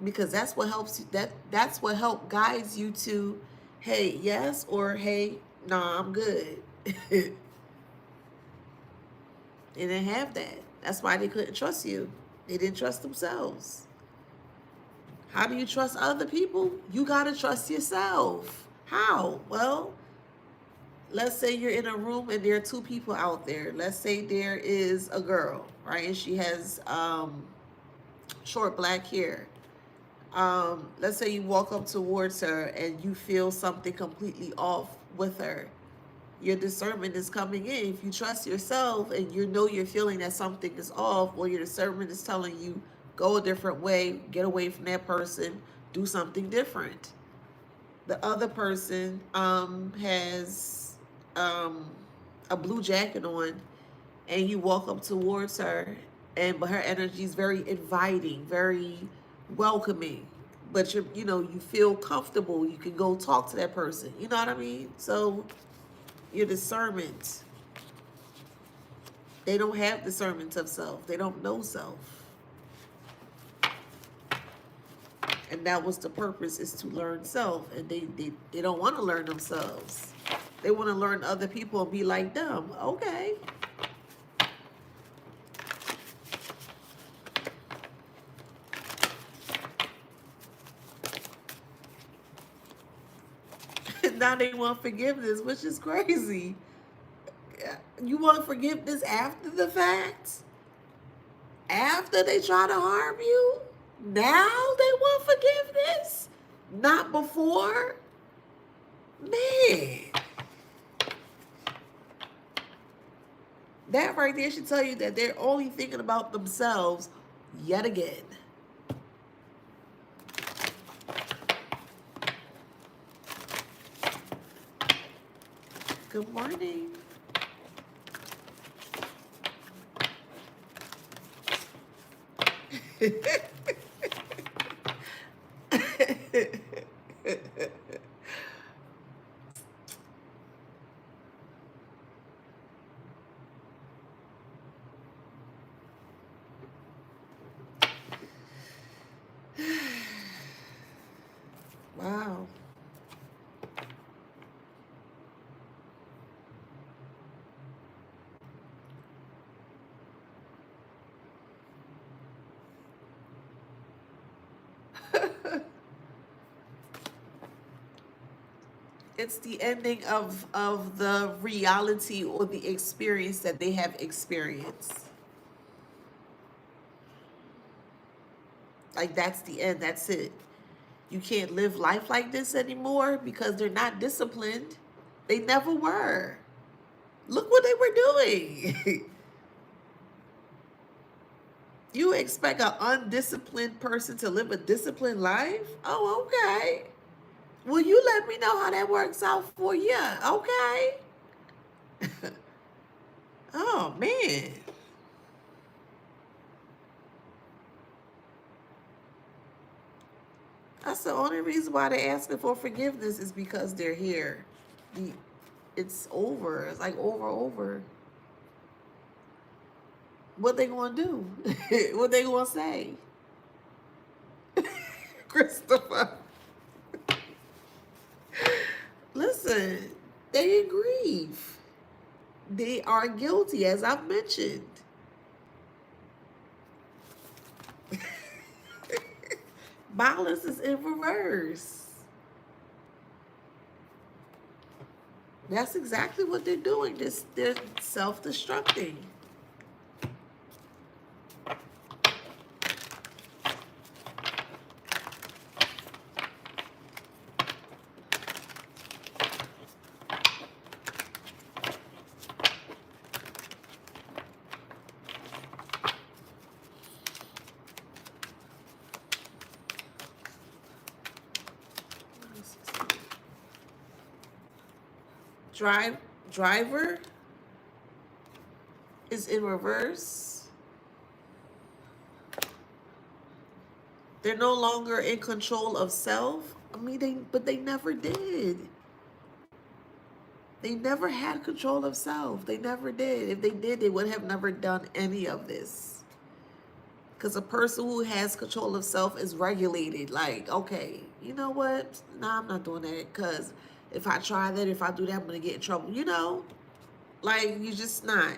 because that's what helps you. That's what guides you to, hey, yes, or hey, nah, I'm good. They didn't have that. That's why they couldn't trust you. They didn't trust themselves. How do you trust other people? You gotta trust yourself. How? Well, let's say you're in a room and there are two people out there. Let's say there is a girl, right? And she has short black hair. Let's say you walk up towards her and you feel something completely off with her. Your discernment is coming in. If you trust yourself and you know you're feeling that something is off, well, your discernment is telling you, go a different way, get away from that person, do something different. The other person has a blue jacket on, and you walk up towards her, but her energy is very inviting, very welcoming, but you feel comfortable. You can go talk to that person. You know what I mean? So your discernment, they don't have discernment of self. They don't know self. And that was the purpose, is to learn self. And they don't want to learn themselves. They want to learn other people and be like them. Okay. Now they want forgiveness, which is crazy. You want forgiveness after the fact? After they try to harm you? Now they want forgiveness? Not before? Man. That right there should tell you that they're only thinking about themselves yet again. Good morning. Wow. It's the ending of the reality or the experience that they have experienced. Like that's the end. That's it. You can't live life like this anymore because they're not disciplined. They never were. Look what they were doing. You expect an undisciplined person to live a disciplined life? Oh, okay. Will you let me know how that works out for you? Okay. Oh, man. That's the only reason why they're asking for forgiveness is because they're here. The, it's over. It's like over. What they gonna do? What they gonna say? Christopher. Listen, they in grief. They are guilty, as I've mentioned. Violence is in reverse. That's exactly what they're doing. They're self-destructing. Driver is in reverse. They're no longer in control of self. I mean, but they never did. They never had control of self. They never did. If they did, they would have never done any of this. Because a person who has control of self is regulated. Like, okay, you know what? Nah, I'm not doing that. Because if I try that, if I do that, I'm going to get in trouble. You know? Like, you're just not.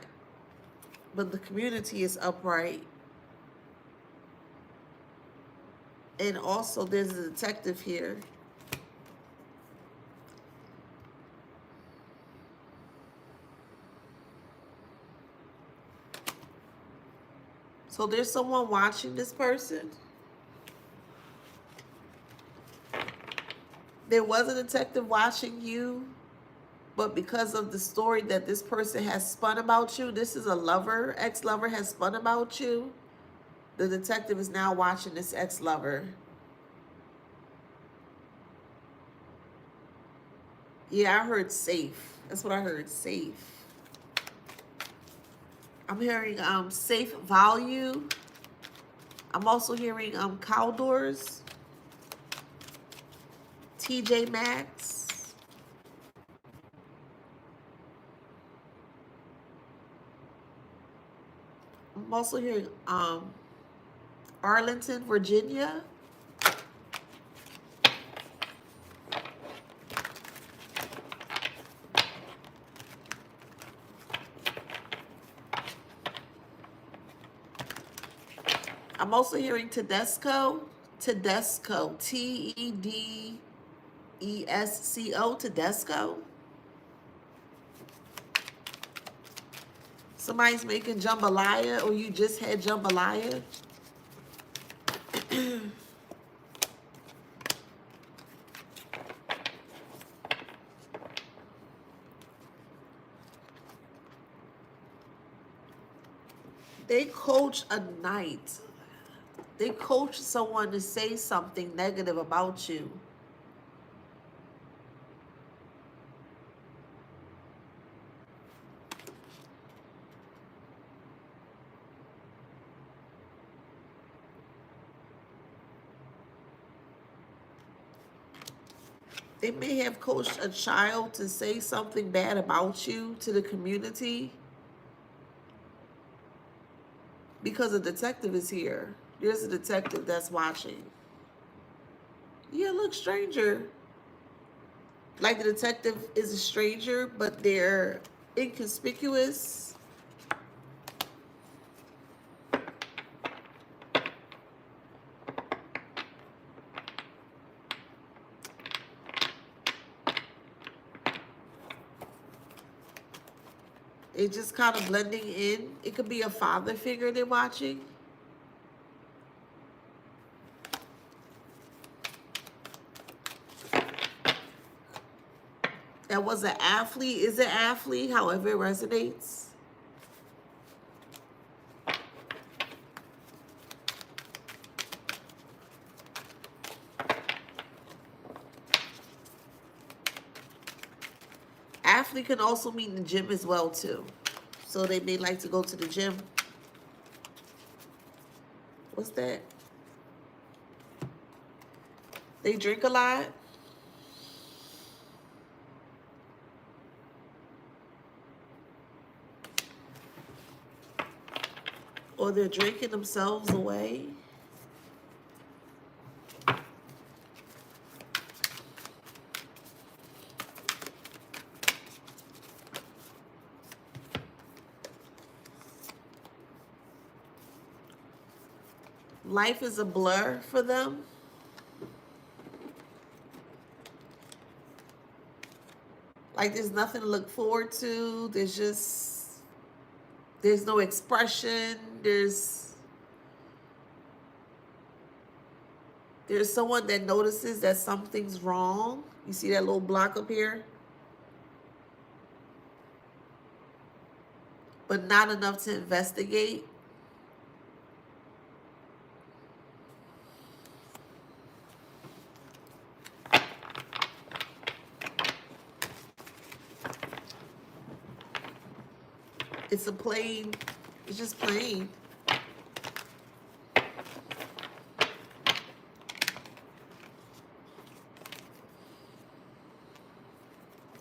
But the community is upright. And also, there's a detective here. So there's someone watching this person. There was a detective watching you, but because of the story that this person has spun about you, this is a lover, ex-lover has spun about you. The detective is now watching this ex-lover. Yeah, I heard safe. That's what I heard, safe. I'm hearing safe value. I'm also hearing Caldors, TJ Maxx. I'm also hearing Arlington, Virginia. I'm also hearing Tedesco, Tedesco, Tedesco. Somebody's making jambalaya, or you just had jambalaya. They coach a night. They coach someone to say something negative about you. They may have coached a child to say something bad about you to the community because a detective is here. There's a detective that's watching. Yeah, look, stranger. Like the detective is a stranger, but they're inconspicuous. It just kind of blending in. It could be a father figure they're watching. That was an athlete, is an athlete, however it resonates. Athlete can also mean in the gym as well too. So they may like to go to the gym. What's that? They drink a lot. Or they're drinking themselves away. Life is a blur for them. Like there's nothing to look forward to. There's no expression. There's someone that notices that something's wrong. You see that little block up here? But not enough to investigate. It's a plain, it's just plain.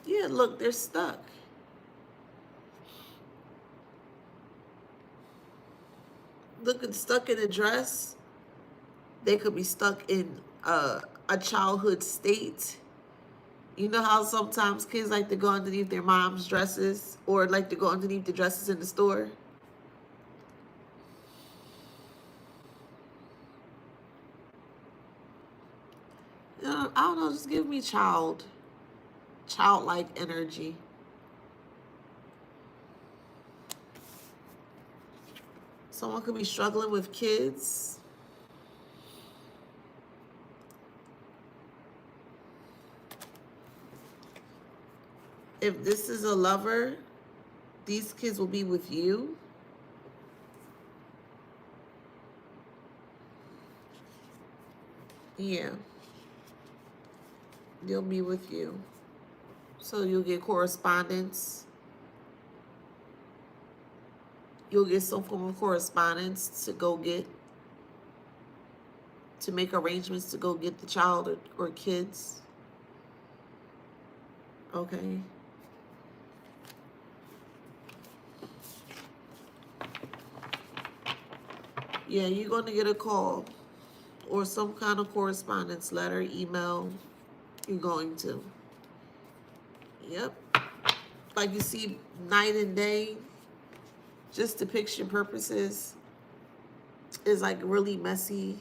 Yeah, look, they're stuck. Looking stuck in a dress. They could be stuck in a childhood state. You know how sometimes kids like to go underneath their mom's dresses or like to go underneath the dresses in the store? You know, I don't know, just give me childlike energy. Someone could be struggling with kids. If this is a lover, these kids will be with you. Yeah. They'll be with you. So you'll get correspondence. You'll get some form of correspondence to go get, to make arrangements to go get the child or kids. Okay. Yeah, you're going to get a call or some kind of correspondence, letter, email. You're going to. Yep. Like you see night and day, just depiction purposes, is like really messy.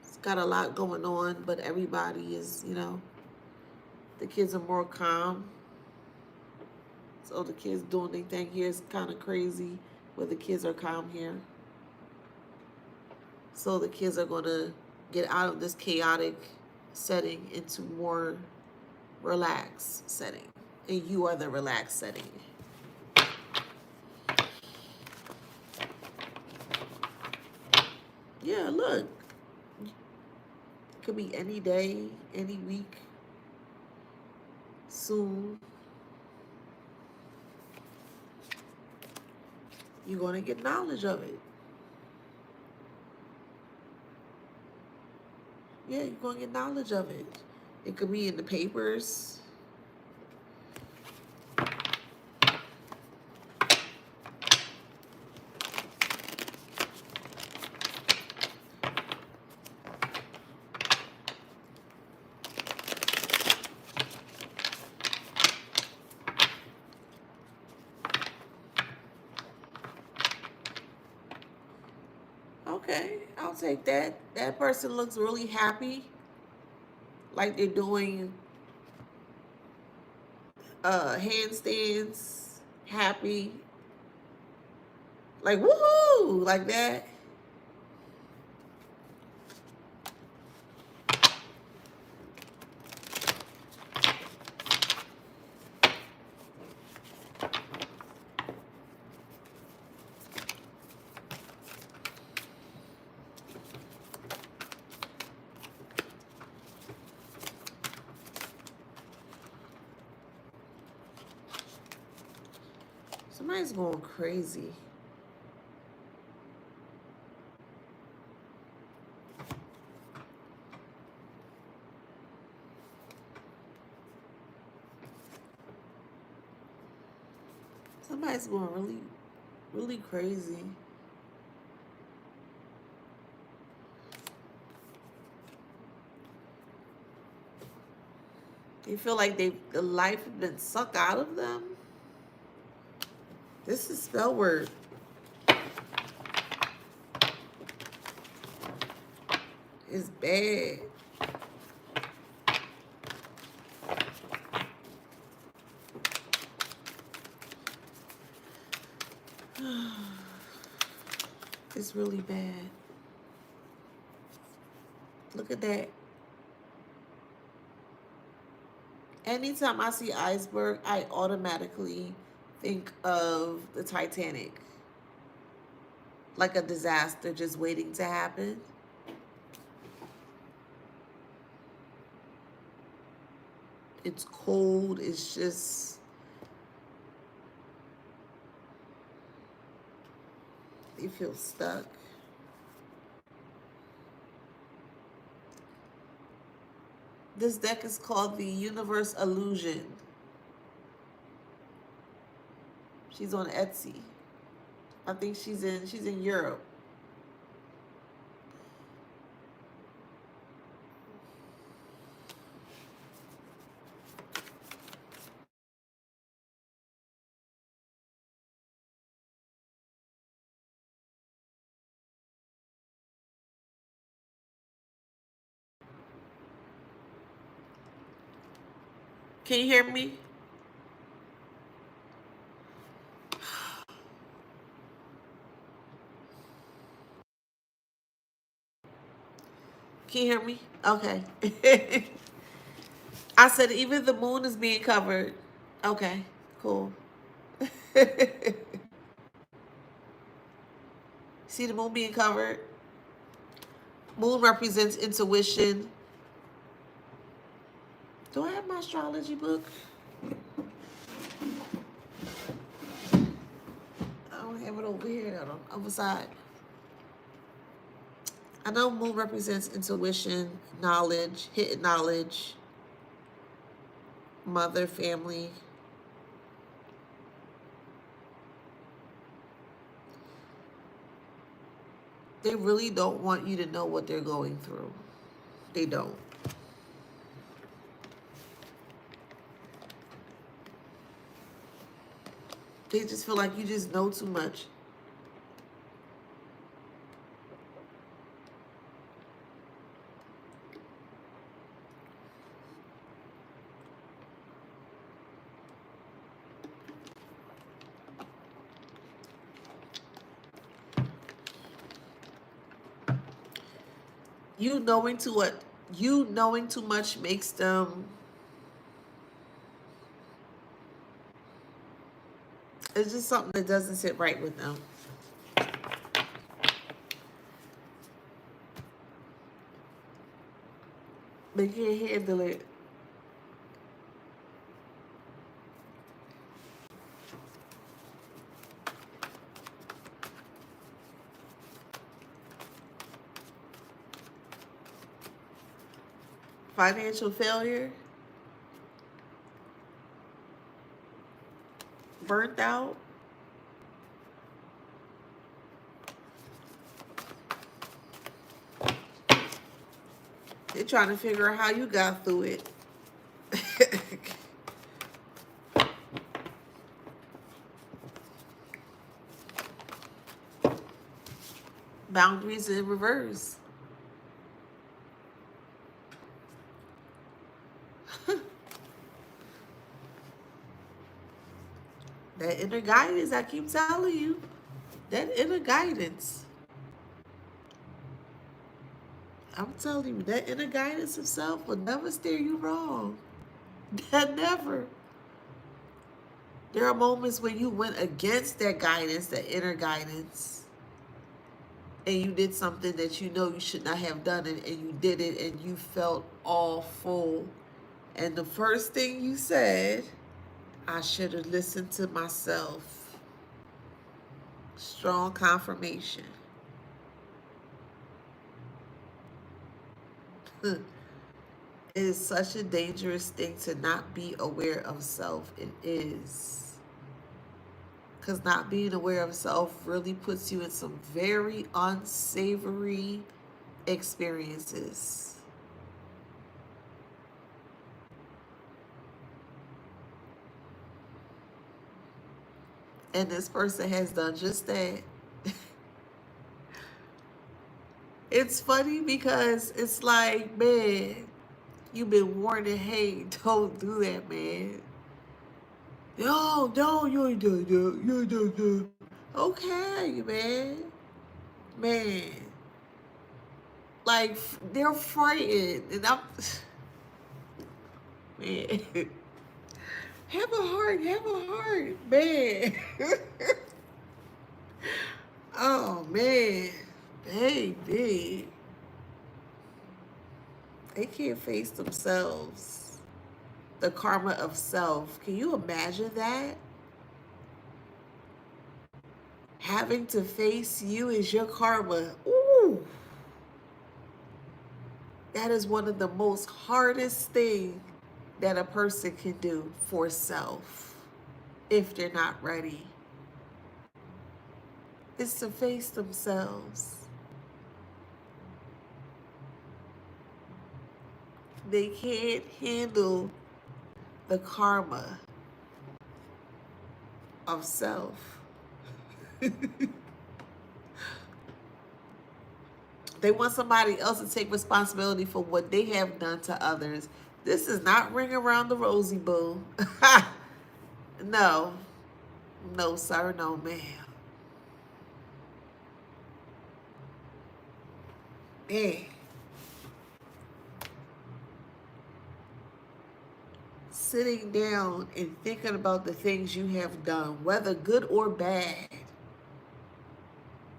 It's got a lot going on, but everybody is, you know, the kids are more calm. So the kids doing their thing here is kind of crazy, but the kids are calm here. So the kids are going to get out of this chaotic setting into more relaxed setting. And you are the relaxed setting. Yeah, look. It could be any day, any week, soon. You're going to get knowledge of it. Yeah, you're going to get knowledge of it. It could be in the papers. Okay, I'll take that. That person looks really happy, like they're doing handstands, happy, like woohoo, like that. Somebody's going crazy. Somebody's going really, really crazy. They feel like the life has been sucked out of them. This is spell word. It's bad. It's really bad. Look at that. Anytime I see iceberg, I automatically think of the Titanic. Like a disaster just waiting to happen. It's cold. It's just... you feel stuck. This deck is called the Universe Illusion. She's on Etsy. I think she's in Europe. Can you hear me? Can you hear me? Okay. I said even the moon is being covered. Okay, cool. See the moon being covered? Moon represents intuition. Do I have my astrology book? I don't have it over here on the other side. I know moon represents intuition, knowledge, hidden knowledge, mother, family. They really don't want you to know what they're going through. They don't. They just feel like you just know too much. You knowing too much makes them... it's just something that doesn't sit right with them. They can't handle it. Financial failure, burnt out. They're trying to figure out how you got through it. Boundaries in reverse. That inner guidance, I keep telling you. That inner guidance. I'm telling you, that inner guidance of self will never steer you wrong. That never. There are moments when you went against that guidance, that inner guidance, and you did something that you know you should not have done, and you did it, and you felt awful. And the first thing you said, I should have listened to myself. Strong confirmation. It is such a dangerous thing to not be aware of self. It is. Because not being aware of self really puts you in some very unsavory experiences. And this person has done just that. It's funny because it's like, man, you've been warned, hey, don't do that, man. No, you ain't doing that. You ain't doing that. Okay, man. Man. Like, they're frightened. And I'm, man. Have a heart, man. Oh, man. Baby. They can't face themselves. The karma of self. Can you imagine that? Having to face you is your karma. Ooh. That is one of the most hardest things that a person can do for self if they're not ready. Is to face themselves. They can't handle the karma of self. They want somebody else to take responsibility for what they have done to others. This is not ring around the rosy, boo. No. No, sir, no, ma'am. Hey. Sitting down and thinking about the things you have done, whether good or bad.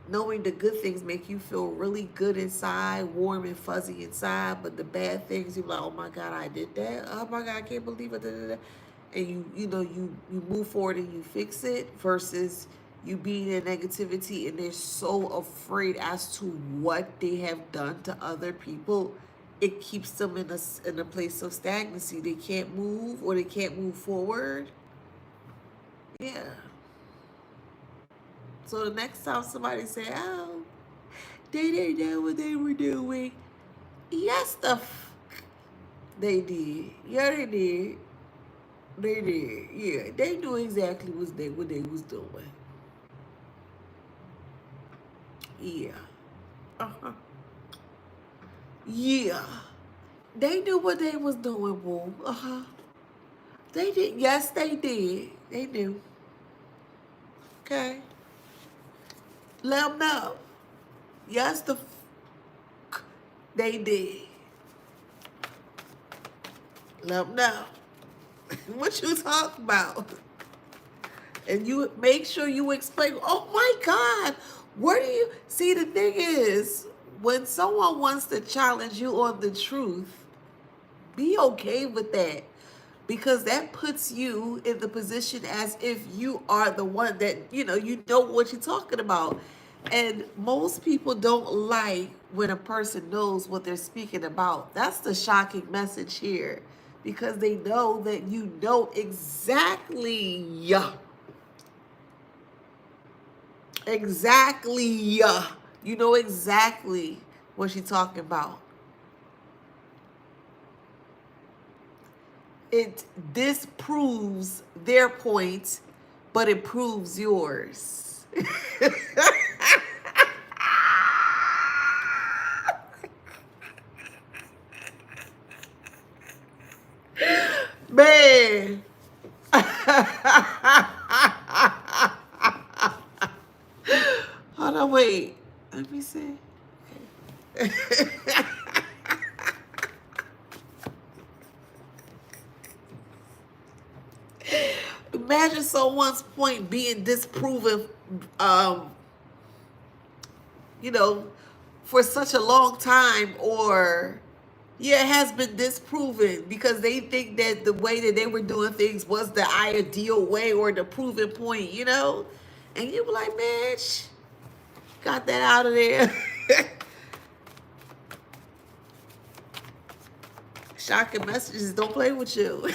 Knowing the good things make you feel really good inside, warm and fuzzy inside, but the bad things, you're like, oh my God, I did that. Oh my God, I can't believe it. Da, da, da. And you move forward and you fix it versus you being in negativity and they're so afraid as to what they have done to other people. It keeps them in a place of stagnancy. They can't move or they can't move forward. Yeah. So the next time somebody say, oh, they didn't know what they were doing. Yes, they did. Yeah, they did. They did. Yeah, they knew exactly what they was doing. Yeah. Uh-huh. Yeah. They knew what they was doing, boo. Uh-huh. They did. Yes, they did. They knew. Okay. Let them know. Yes, they did. Let them know. What you talking about? And you make sure you explain, oh my God, where do you see? The thing is, when someone wants to challenge you on the truth, be okay with that, because that puts you in the position as if you are the one that, you know what you're talking about. And most people don't like when a person knows what they're speaking about. That's the shocking message here, because they know that you know exactly, you know exactly what she's talking about. It disproves their point, but it proves yours. Man. Hold on, wait. Let me see. Imagine someone's point being disproven, um, you know, for such a long time, or yeah, it has been disproven because they think that the way that they were doing things was the ideal way or the proven point, you know? And you be like, man, got that out of there. Shocking messages don't play with you.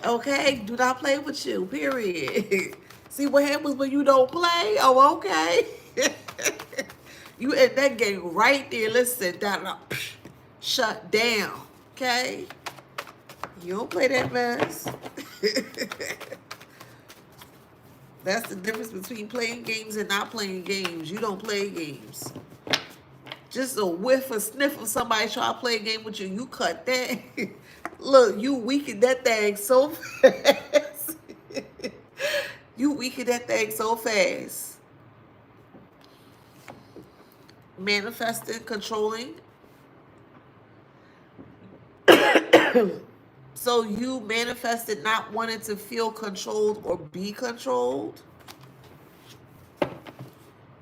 Okay, do not play with you, period. See what happens when you don't play? Oh, okay. You in that game right there. Listen, that shut down. Okay? You don't play that mess. That's the difference between playing games and not playing games. You don't play games. Just a whiff or sniff of somebody try to play a game with you, you cut that. Look, you weaken that thing so fast. You weaken that thing so fast. Manifesting, controlling. So you manifested not wanting to feel controlled or be controlled.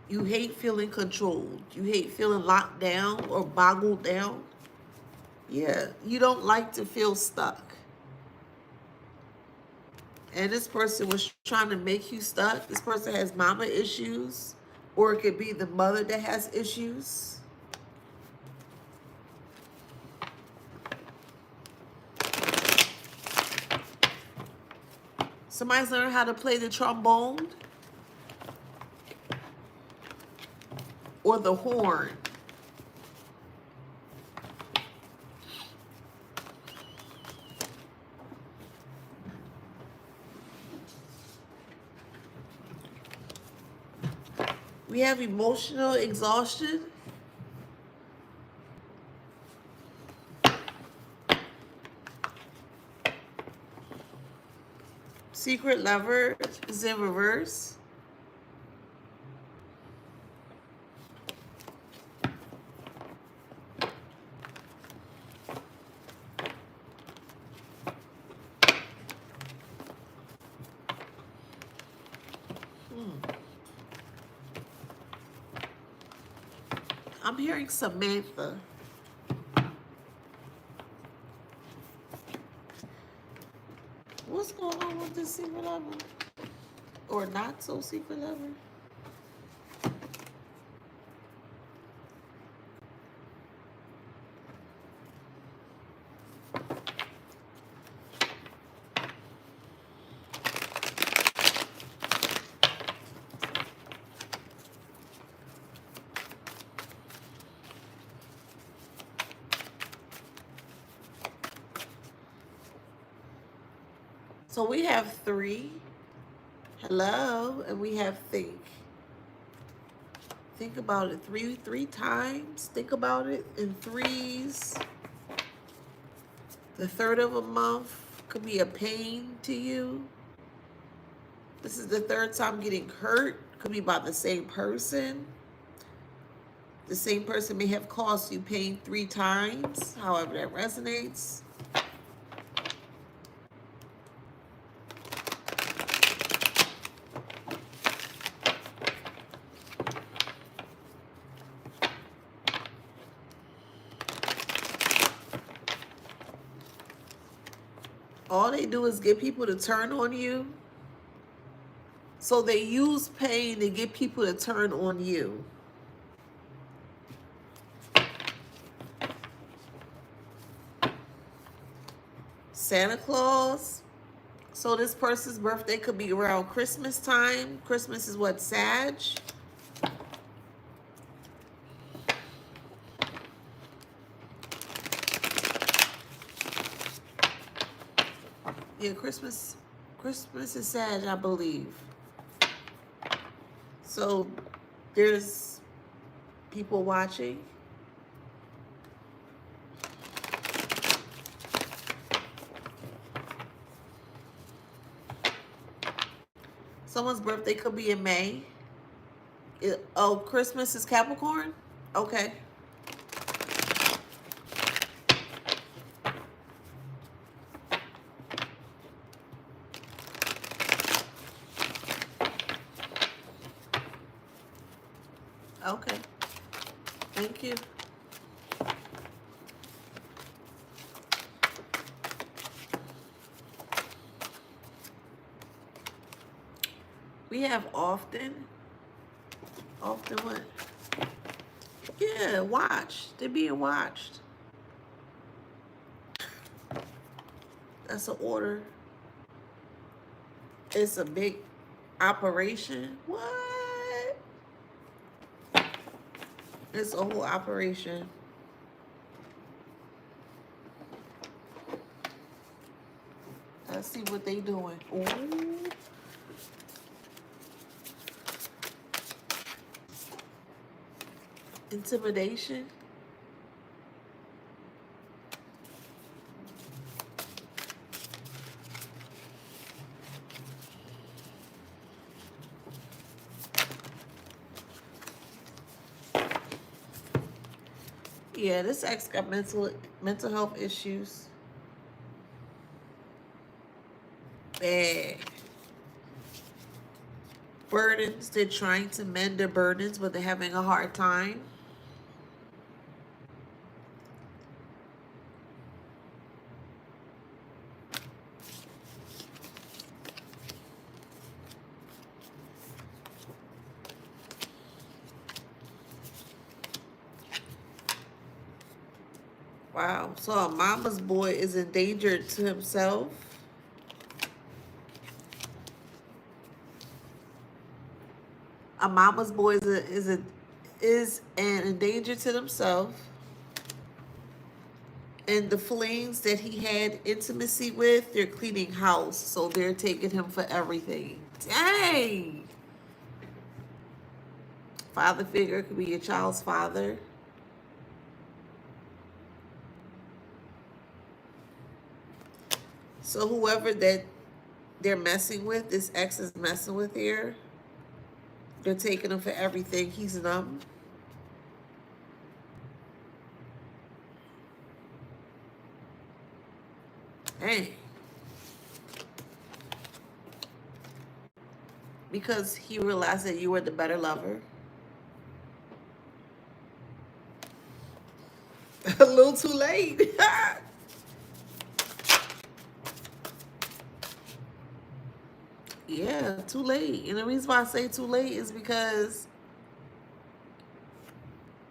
You hate feeling controlled. You hate feeling locked down or boggled down. Yeah, you don't like to feel stuck. And this person was trying to make you stuck. This person has mama issues, or it could be the mother that has issues. Somebody's learning how to play the trombone or the horn. We have emotional exhaustion. Secret lover is in reverse. I'm hearing Samantha. What's going on with this secret lover? Or not so secret lover? So we have 3. Hello, and we have think. Think about it three times. Think about it in threes. The third of a month could be a pain to you. This is the third time getting hurt. Could be by the same person. The same person may have caused you pain 3 times, however that resonates. All they do is get people to turn on you. So they use pain to get people to turn on you. Santa Claus. So this person's birthday could be around Christmas time. Christmas is what, Sag? Yeah, Christmas is Sag, I believe. So there's people watching. Someone's birthday could be in May. Oh, Christmas is Capricorn? Okay. Okay. Thank you. We have often. Often what? Yeah, watched. They're being watched. That's an order. It's a big operation. What? It's a whole operation. Let's see what they doing. Ooh. Intimidation. Yeah, this ex got mental health issues. Bad. Burdens. They're trying to mend their burdens, but they're having a hard time. Wow. So a mama's boy is endangered to himself. A mama's boy is an endanger to themselves. And the flings that he had intimacy with, they're cleaning house. So they're taking him for everything. Dang. Father figure could be your child's father. So whoever that they're messing with, this ex is messing with here, they're taking him for everything. He's numb. Hey. Because he realized that you were the better lover. A little too late. Yeah, too late. And the reason why I say too late is because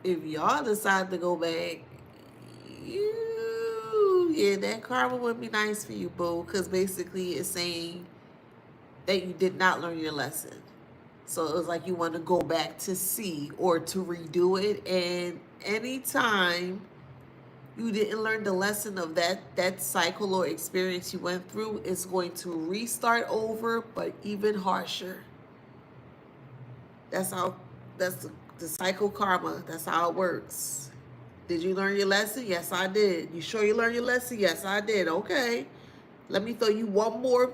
if y'all decide to go back, that karma would be nice for you, boo. Because basically it's saying that you did not learn your lesson. So it was like you want to go back to see or to redo it. And anytime you didn't learn the lesson of that cycle or experience you went through, it's going to restart over, but even harsher. That's the cycle karma. That's how it works. Did you learn your lesson? Yes, I did. You sure you learned your lesson? Yes, I did. Okay. Let me throw you one more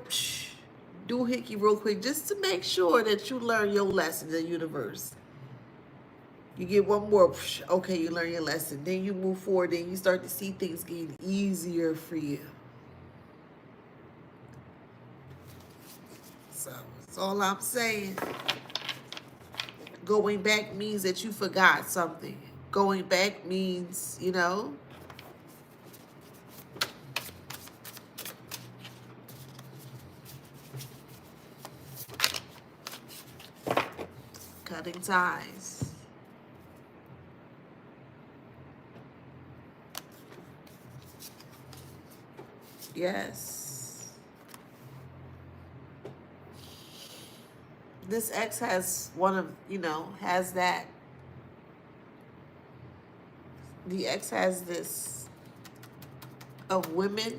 doohickey real quick just to make sure that you learn your lesson in the universe. You get one more, okay, you learn your lesson. Then you move forward, then you start to see things getting easier for you. So that's all I'm saying. Going back means that you forgot something. Going back means, Cutting ties. Yes. This ex has one of, has that. The ex has this of women,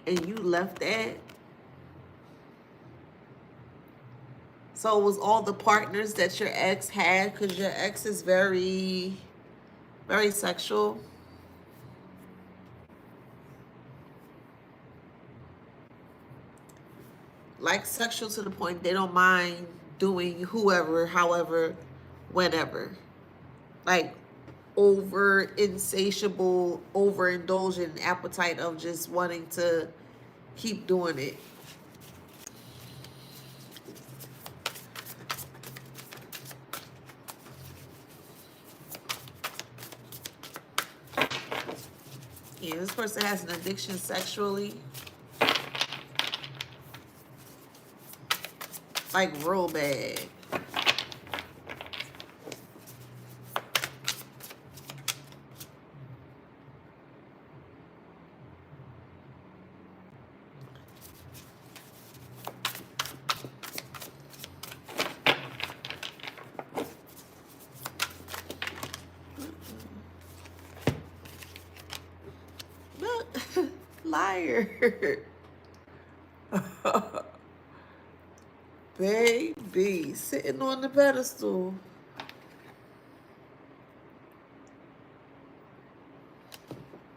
and you left that. So it was all the partners that your ex had, because your ex is very, very sexual. Like sexual to the point they don't mind doing whoever, however, whenever. Like over insatiable, overindulgent appetite of just wanting to keep doing it. Yeah, this person has an addiction sexually. Like real bad. Liar. Baby, sitting on the pedestal.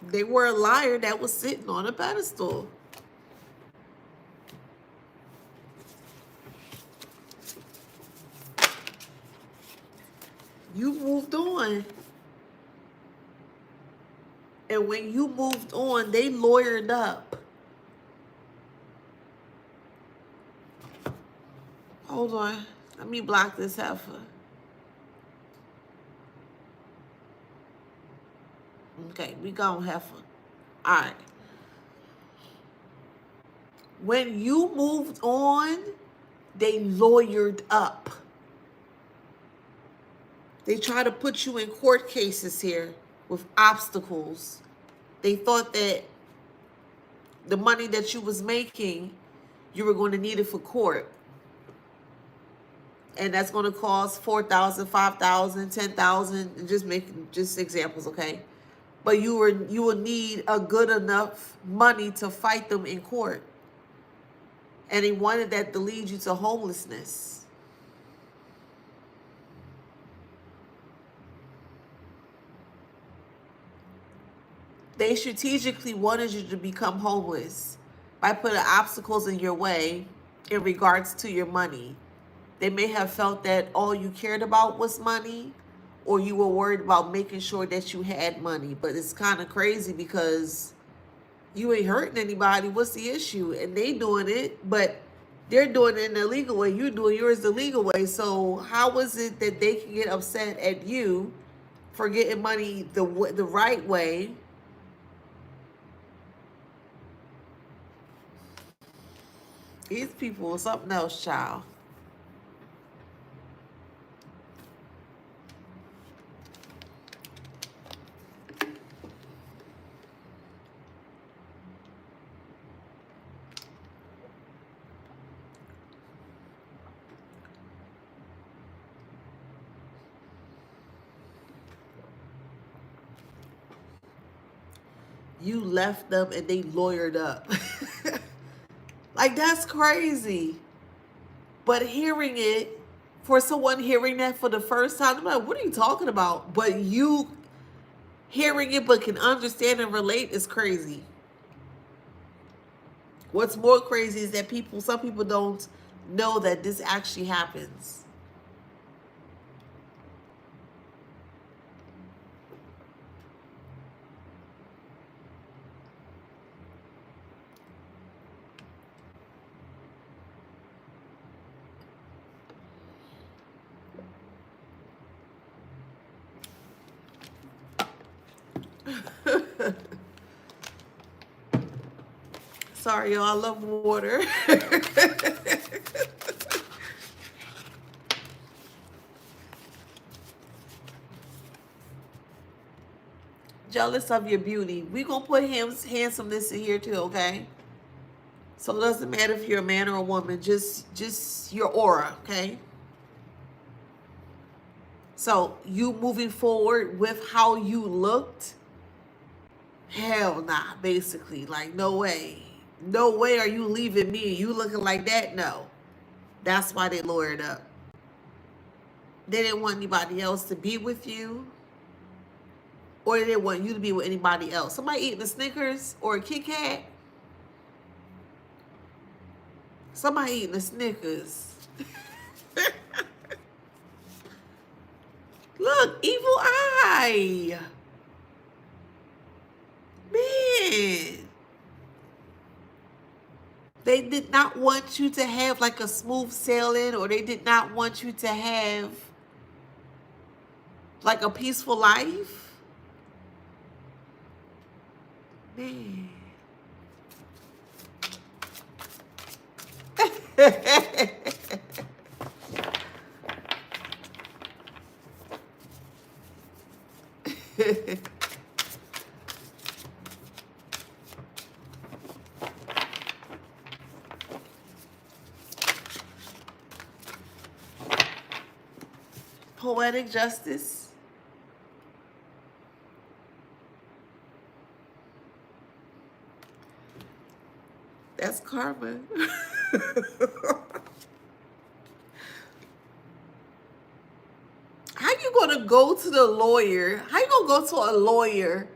They were a liar that was sitting on a pedestal. You moved on. And when you moved on, they lawyered up. Hold on. Let me block this heifer. Okay, we gone heifer. All right. When you moved on, they lawyered up. They try to put you in court cases here with obstacles. They thought that the money that you was making, you were going to need it for court. And that's going to cost $4,000, $5,000, $10,000, just making just examples, okay? But you will need a good enough money to fight them in court. And they wanted that to lead you to homelessness. They strategically wanted you to become homeless by putting obstacles in your way in regards to your money. They may have felt that all you cared about was money, or you were worried about making sure that you had money. But it's kind of crazy because you ain't hurting anybody. What's the issue? And they doing it, but they're doing it in the legal way. You're doing yours the legal way. So how is it that they can get upset at you for getting money the right way? These people are something else, child. You left them and they lawyered up. Like, that's crazy. But hearing it, for someone hearing that for the first time, I'm like, what are you talking about? But you hearing it but can understand and relate is crazy. What's more crazy is that some people don't know that this actually happens. Sorry, y'all. I love water. Jealous of your beauty. We gonna put handsomeness in here too, okay? So it doesn't matter if you're a man or a woman, just your aura, okay? So you moving forward with how you looked, hell nah, basically. Like, no way. No way are you leaving me. You looking like that? No. That's why they lawyered up. They didn't want anybody else to be with you, or they didn't want you to be with anybody else. Somebody eating a Snickers or a Kit Kat. Somebody eating a Snickers. Look, evil eye. Man. They did not want you to have like a smooth sailing, or they did not want you to have like a peaceful life. Man. Poetic justice. That's karma. How you gonna go to the lawyer? How you gonna go to a lawyer,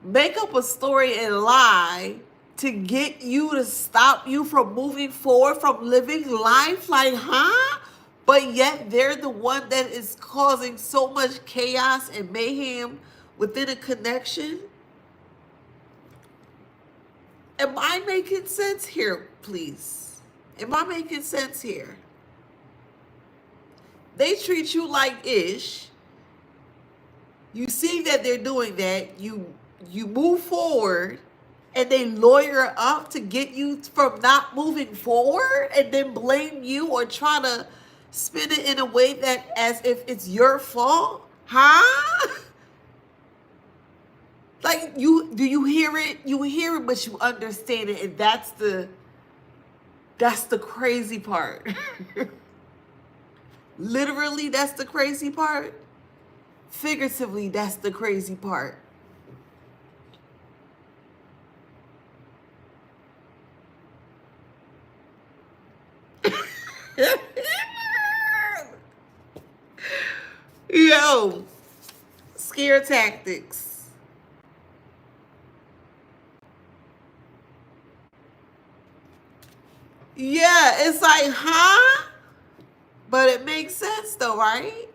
make up a story and lie to get you to stop you from moving forward, from living life? Like, huh? But yet they're the one that is causing so much chaos and mayhem within a connection. Am I making sense here, please? Am I making sense here? They treat you like ish. You see that they're doing that. You move forward, and they lawyer up to get you from not moving forward, and then blame you or try to spin it in a way that as if it's your fault. Huh? Like, do you hear it? You hear it, but you understand it, and that's the crazy part. Literally, that's the crazy part. Figuratively, that's the crazy part. Yo, scare tactics. Yeah, it's like, huh? But it makes sense though, right?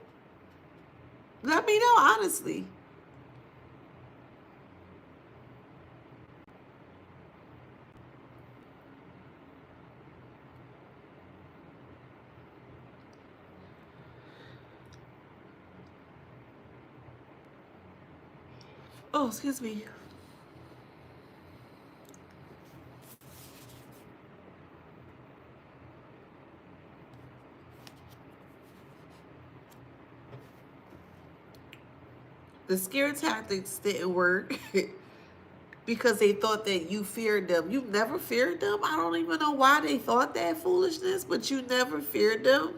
Let me know, honestly. Oh, excuse me. The scare tactics didn't work because they thought that you feared them. You never feared them. I don't even know why they thought that foolishness, but you never feared them.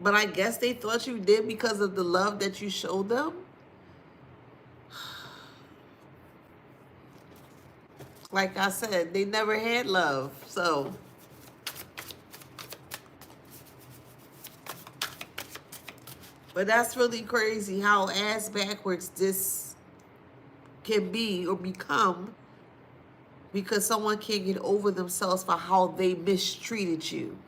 But I guess they thought you did because of the love that you showed them. Like I said, they never had love. So but that's really crazy how ass backwards this can be or become because someone can't get over themselves for how they mistreated you.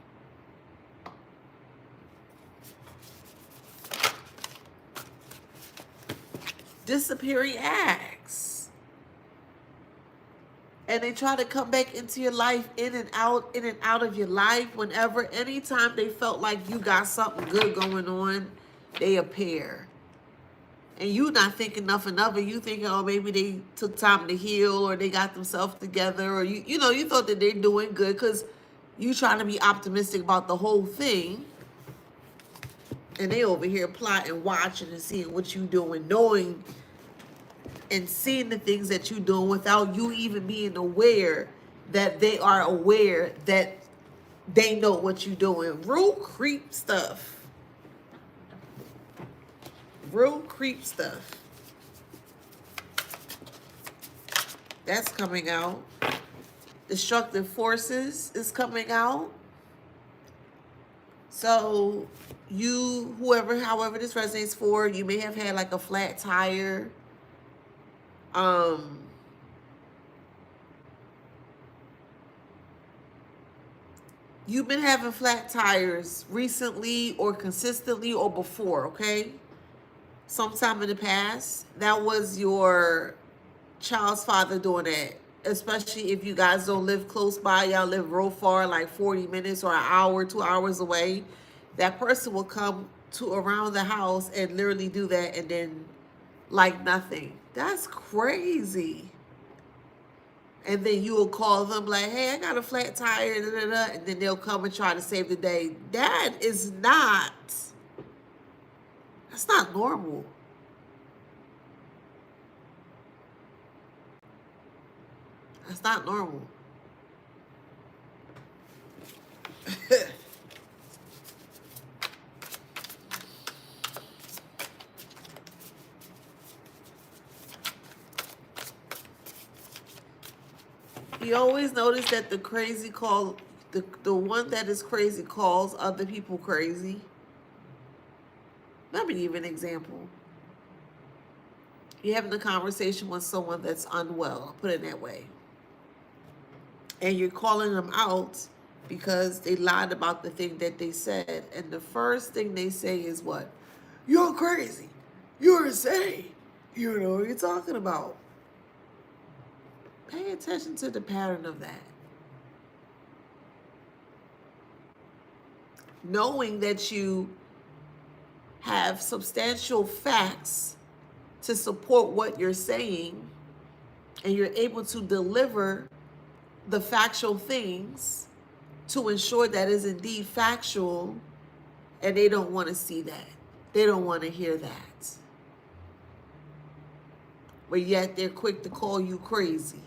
Disappearing acts. And they try to come back into your life, in and out of your life, whenever, anytime they felt like you got something good going on, they appear. And you not thinking nothing of it. You thinking, oh, maybe they took time to heal, or they got themselves together, or you thought that they're doing good because you trying to be optimistic about the whole thing. And they over here plotting, watching, and seeing what you doing, knowing and seeing the things that you doing without you even being aware that they are aware that they know what you doing. Real creep stuff. Real creep stuff. That's coming out. Destructive forces is coming out. So you, whoever, however this resonates for, you may have had like a flat tire. You've been having flat tires recently or consistently or before, okay? Sometime in the past. That was your child's father doing that. Especially if you guys don't live close by, y'all live real far, like 40 minutes or an hour, 2 hours away. That person will come to around the house and literally do that and then like nothing. That's crazy. And then you will call them like, hey, I got a flat tire, da, da, da, and then they'll come and try to save the day. That's not normal. That's not normal. You always notice that the crazy call, the one that is crazy calls other people crazy. Let me give an example. You're having a conversation with someone that's unwell, put it that way. And you're calling them out because they lied about the thing that they said. And the first thing they say is what? You're crazy. You're insane. You don't know what you're talking about. Pay attention to the pattern of that. Knowing that you have substantial facts to support what you're saying, and you're able to deliver the factual things to ensure that is indeed factual, and they don't want to see that. They don't want to hear that. But yet they're quick to call you crazy.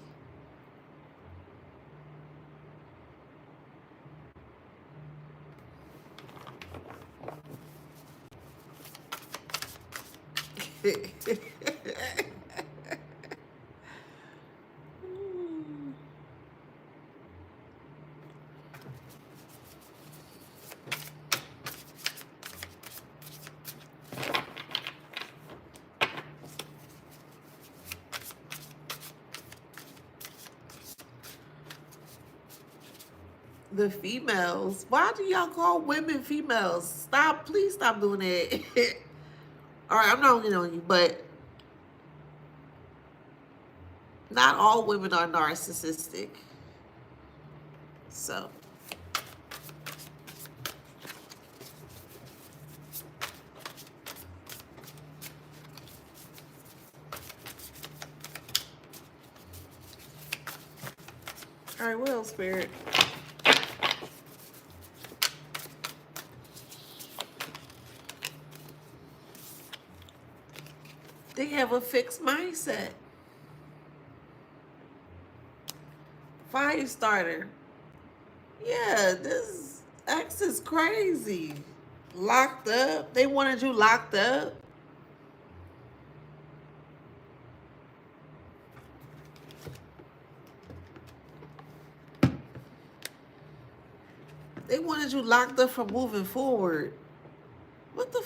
The females, why do y'all call women females? Stop, please stop doing that. All right, I'm not getting on you, but not all women are narcissistic. So all right, what else, Spirit? They have a fixed mindset. Fire starter. Yeah, this ex is crazy. Locked up. They wanted you locked up. They wanted you locked up from moving forward. What the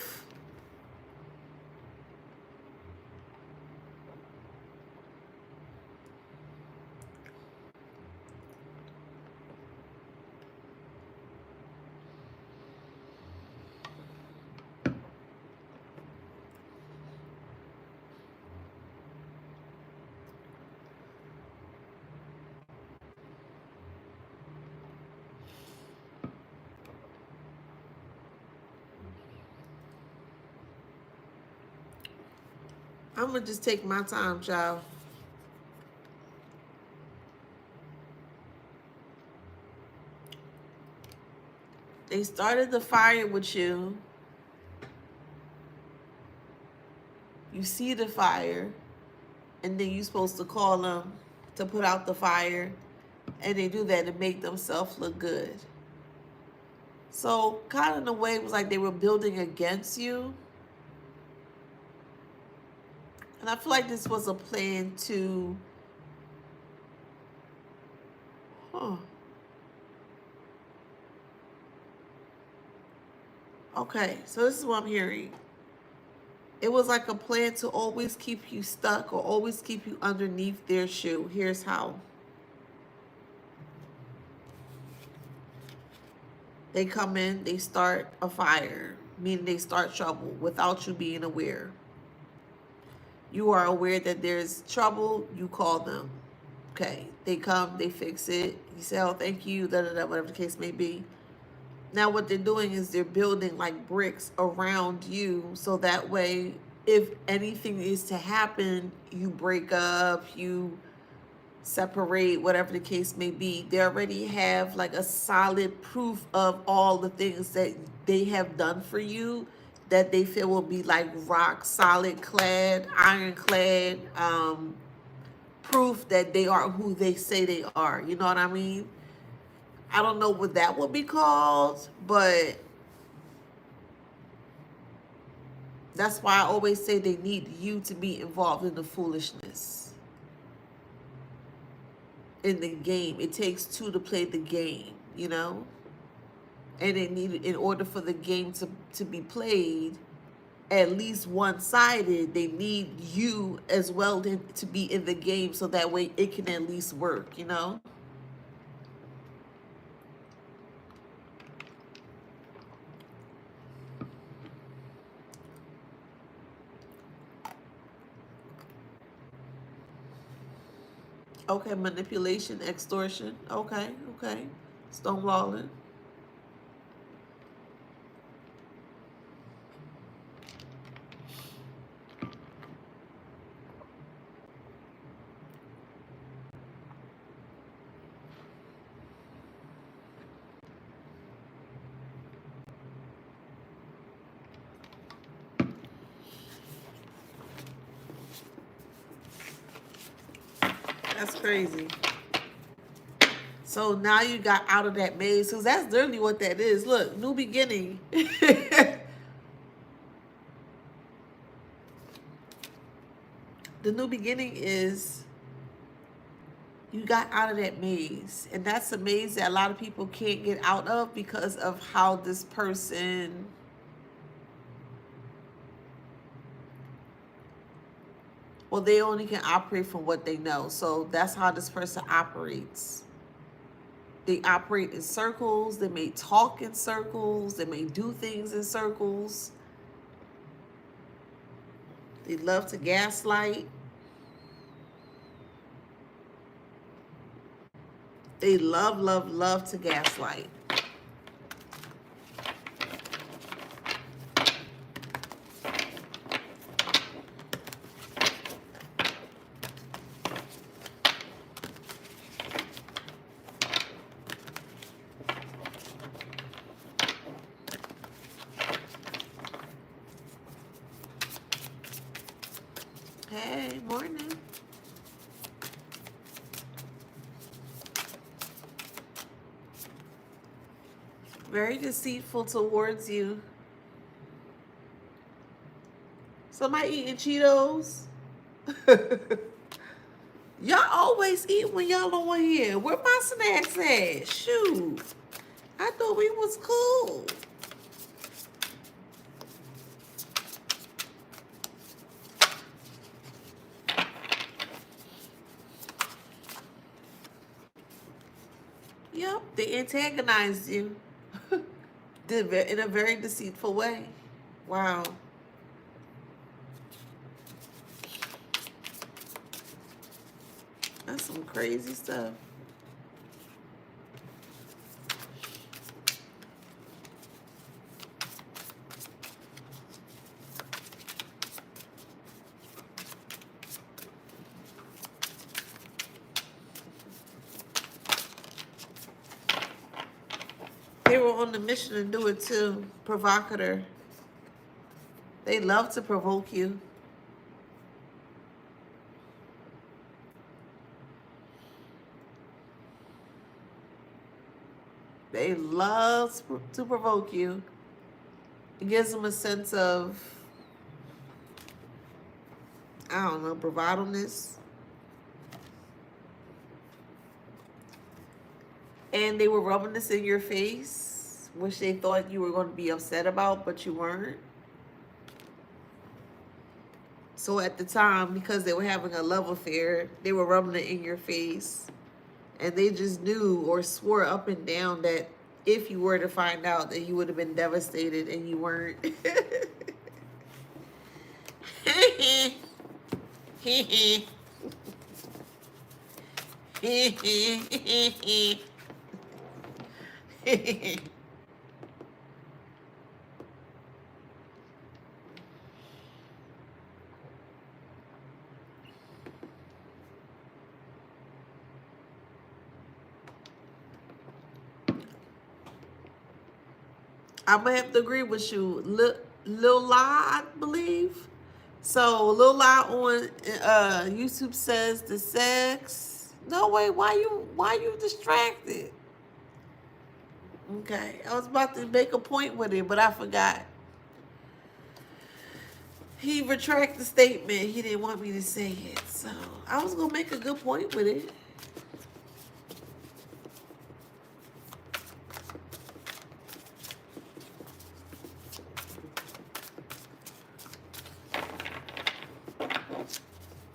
I'm gonna just take my time, child. They started the fire with you. You see the fire, and then you're supposed to call them to put out the fire, and they do that to make themselves look good. So kind of in a way, it was like they were building against you. And I feel like this was a plan to, okay, so this is what I'm hearing. It was like a plan to always keep you stuck or always keep you underneath their shoe. Here's how. They come in, they start a fire, meaning they start trouble without you being aware. You are aware that there's trouble, you call them. Okay, they come, they fix it. You say, oh, thank you, da da da, whatever the case may be. Now what they're doing is they're building like bricks around you, so that way if anything is to happen, you break up, you separate, whatever the case may be, they already have like a solid proof of all the things that they have done for you that they feel will be like rock solid clad, ironclad, proof that they are who they say they are. You know what I mean? I don't know what that would be called, but that's why I always say they need you to be involved in the foolishness. In the game. It takes two to play the game, you know? And it needed, in order for the game to be played, at least one-sided, they need you as well to be in the game so that way it can at least work, you know? Okay, manipulation, extortion. Okay, okay. Stonewalling. That's crazy. So now you got out of that maze, because that's literally what that is. Look, new beginning. The new beginning is you got out of that maze. And that's a maze that a lot of people can't get out of because of how this person well, they only can operate from what they know. So that's how this person operates. They operate in circles. They may talk in circles. They may do things in circles. They love to gaslight. They love, love, love to gaslight. Hey, morning. Very deceitful towards you. Somebody eating Cheetos? Y'all always eat when y'all on here. Where my snacks at? Shoot. I thought we was cool. Yep, they antagonized you in a very deceitful way. Wow. That's some crazy stuff. They were on the mission to do it too. Provocateur. They love to provoke you. They love to provoke you. It gives them a sense of, I don't know, bravado-ness. And they were rubbing this in your face, which they thought you were going to be upset about, but you weren't. So at the time, because they were having a love affair, they were rubbing it in your face. And they just knew or swore up and down that if you were to find out, that you would have been devastated, and you weren't. I'm gonna have to agree with you, Lil La, I believe. So Lil La on YouTube says the sex. No way. Why you distracted? Okay, I was about to make a point with it, but I forgot. He retracted the statement. He didn't want me to say it, so I was gonna make a good point with it.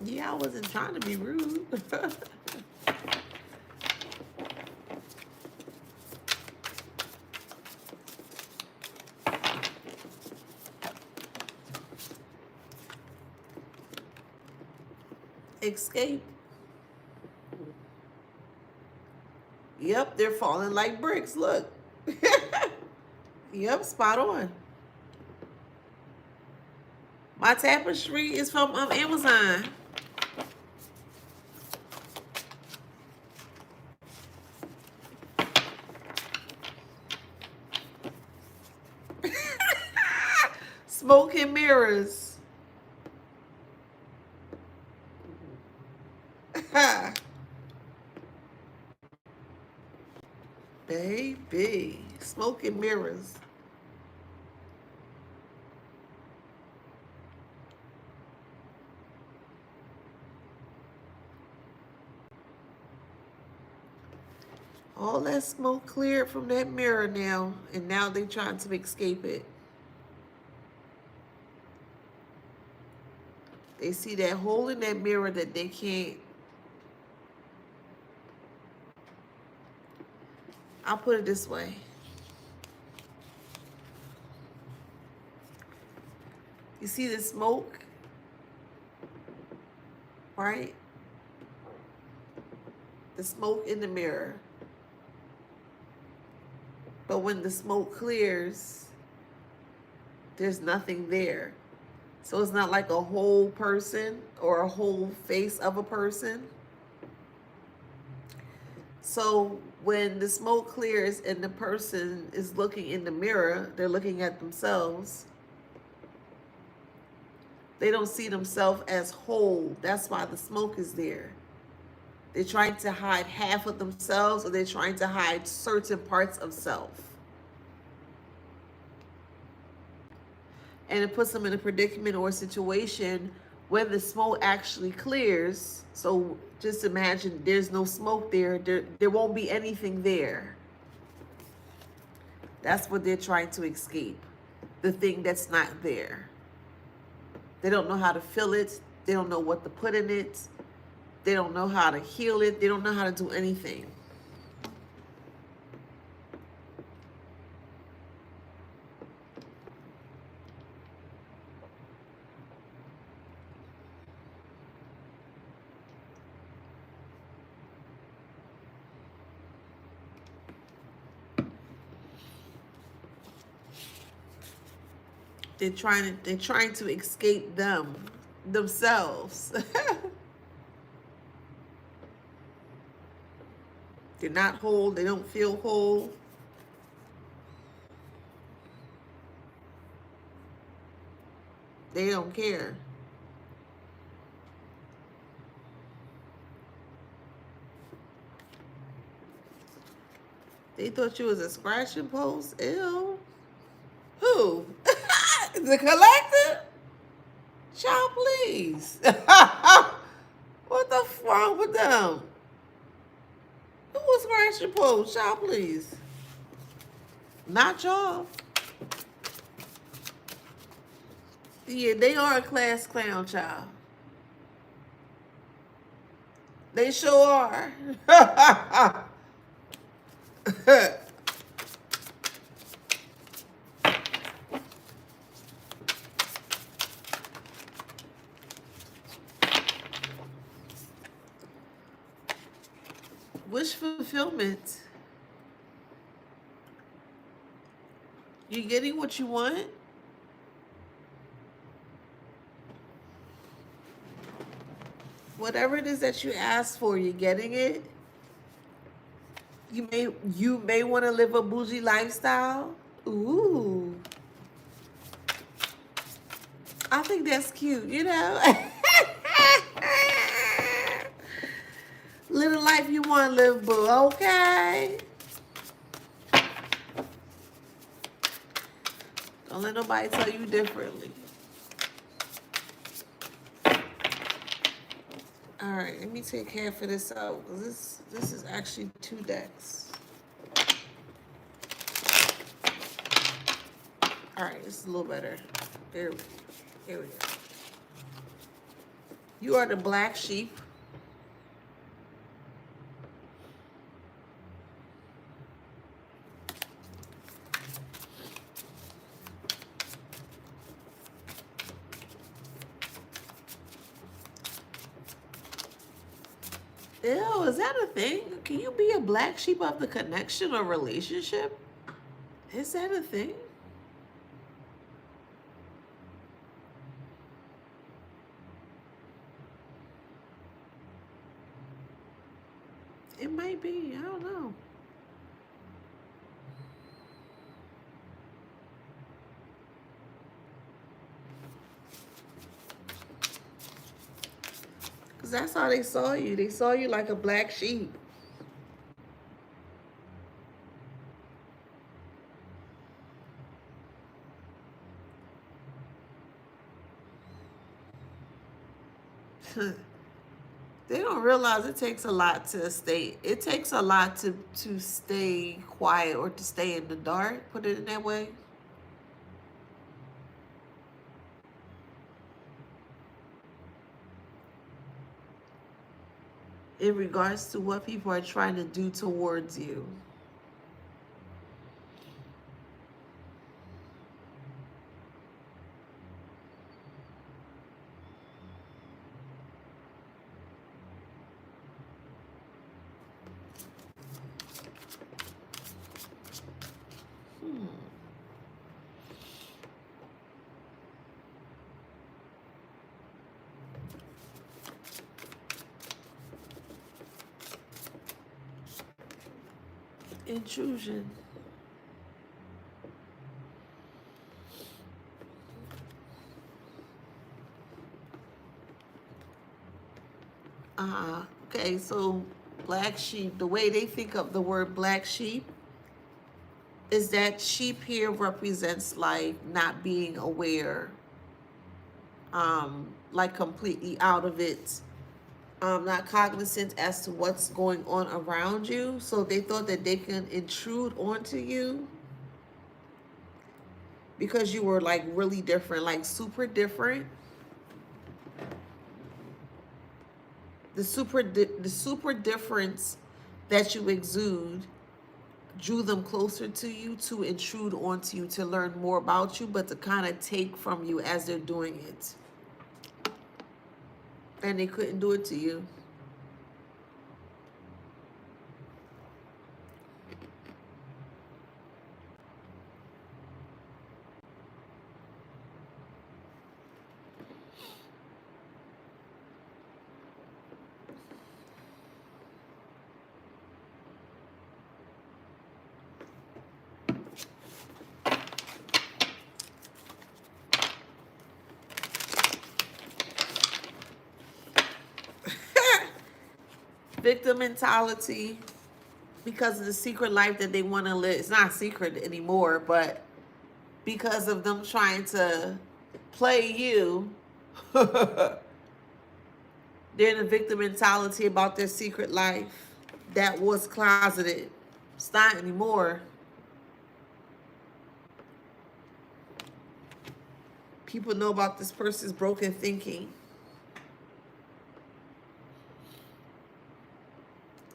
Yeah, I wasn't trying to be rude. Escape. Yep, they're falling like bricks. Look. Yep, spot on. My tapestry is from Amazon. Smoke and mirrors. Baby, smoke and mirrors. All that smoke cleared from that mirror now, and now they're trying to escape it. They see that hole in that mirror that they can't. I'll put it this way. You see the smoke, right? The smoke in the mirror. But when the smoke clears, there's nothing there. So it's not like a whole person or a whole face of a person. So when the smoke clears and the person is looking in the mirror, they're looking at themselves. They don't see themselves as whole. That's why the smoke is there. They're trying to hide half of themselves, or they're trying to hide certain parts of self. And it puts them in a predicament or a situation where the smoke actually clears. So just imagine there's no smoke there. There won't be anything there. That's what they're trying to escape. The thing that's not there. They don't know how to fill it. They don't know what to put in it. They don't know how to heal it. They don't know how to do anything. They're trying to escape themselves. They're not whole. They don't feel whole. They don't care. They thought you was a scratching post. Ew. Who? The collector? Child, please. What the f wrong with them? Who was scratching post? Child, please. Not y'all. Yeah, they are a class clown, child. They sure are. Wish fulfillment. You getting what you want? Whatever it is that you ask for, you're getting it. You may want to live a bougie lifestyle. Ooh. I think that's cute, you know? Little life you want to live, boo, okay? Don't let nobody tell you differently. All right, let me take half of this out, because this is actually 2 decks. All right, it's a little better. Here we go. You are the black sheep. Ew, is that a thing? Can you be a black sheep of the connection or relationship? Is that a thing? It might be. I don't know. Because that's how they saw you. They saw you like a black sheep. They don't realize it takes a lot to stay. It takes a lot to stay quiet or to stay in the dark. Put it in that way. In regards to what people are trying to do towards you. Intrusion. Okay, so black sheep, the way they think of the word black sheep is that sheep here represents like not being aware, like completely out of it, not cognizant as to what's going on around you. So they thought that they can intrude onto you because you were like really different, like super different. The super difference that you exude drew them closer to you to intrude onto you, to learn more about you, but to kind of take from you as they're doing it. And they couldn't do it to you. Victim mentality. because of the secret life that they want to live. It's not a secret anymore, but because of them trying to play you, they're in a victim mentality about their secret life that was closeted. It's not anymore. People know about this person's broken thinking.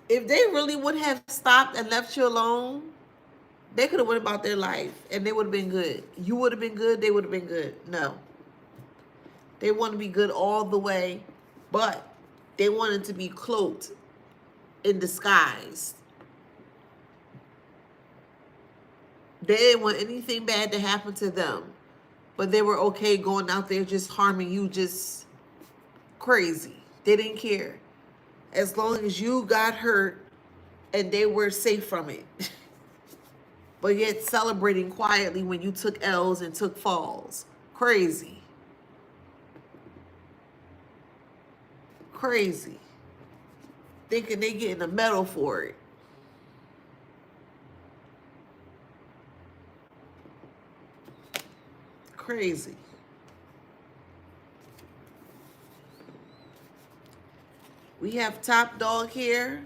If they really would have stopped and left you alone, they could have went about their life and they would have been good. You would have been good, they would have been good. No. They want to be good all the way, but they wanted to be cloaked in disguise. They didn't want anything bad to happen to them, but they were okay going out there just harming you, just crazy. They didn't care. As long as you got hurt and they were safe from it. But yet celebrating quietly when you took L's and took falls. Crazy. Crazy. Thinking they getting a medal for it. Crazy. We have Top Dog here.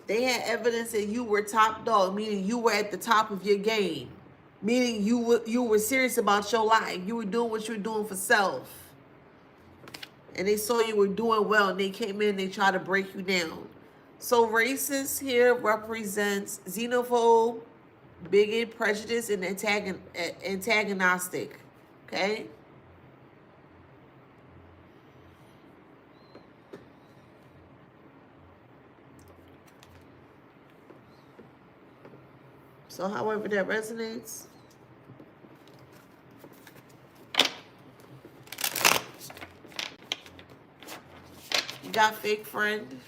They had evidence that you were top dog, meaning you were at the top of your game, meaning you were serious about your life. You were doing what you were doing for self. And they saw you were doing well, and they came in and they tried to break you down. So racist here represents xenophobe, bigot, prejudice, and antagonistic. Okay? So however that resonates. You got fake friend.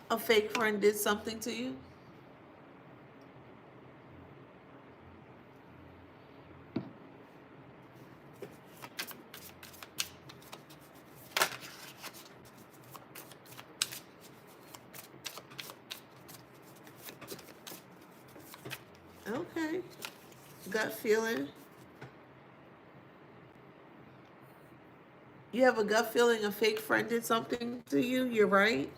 A fake friend did something to you. Okay. Gut feeling. You have a gut feeling a fake friend did something to you. You're right.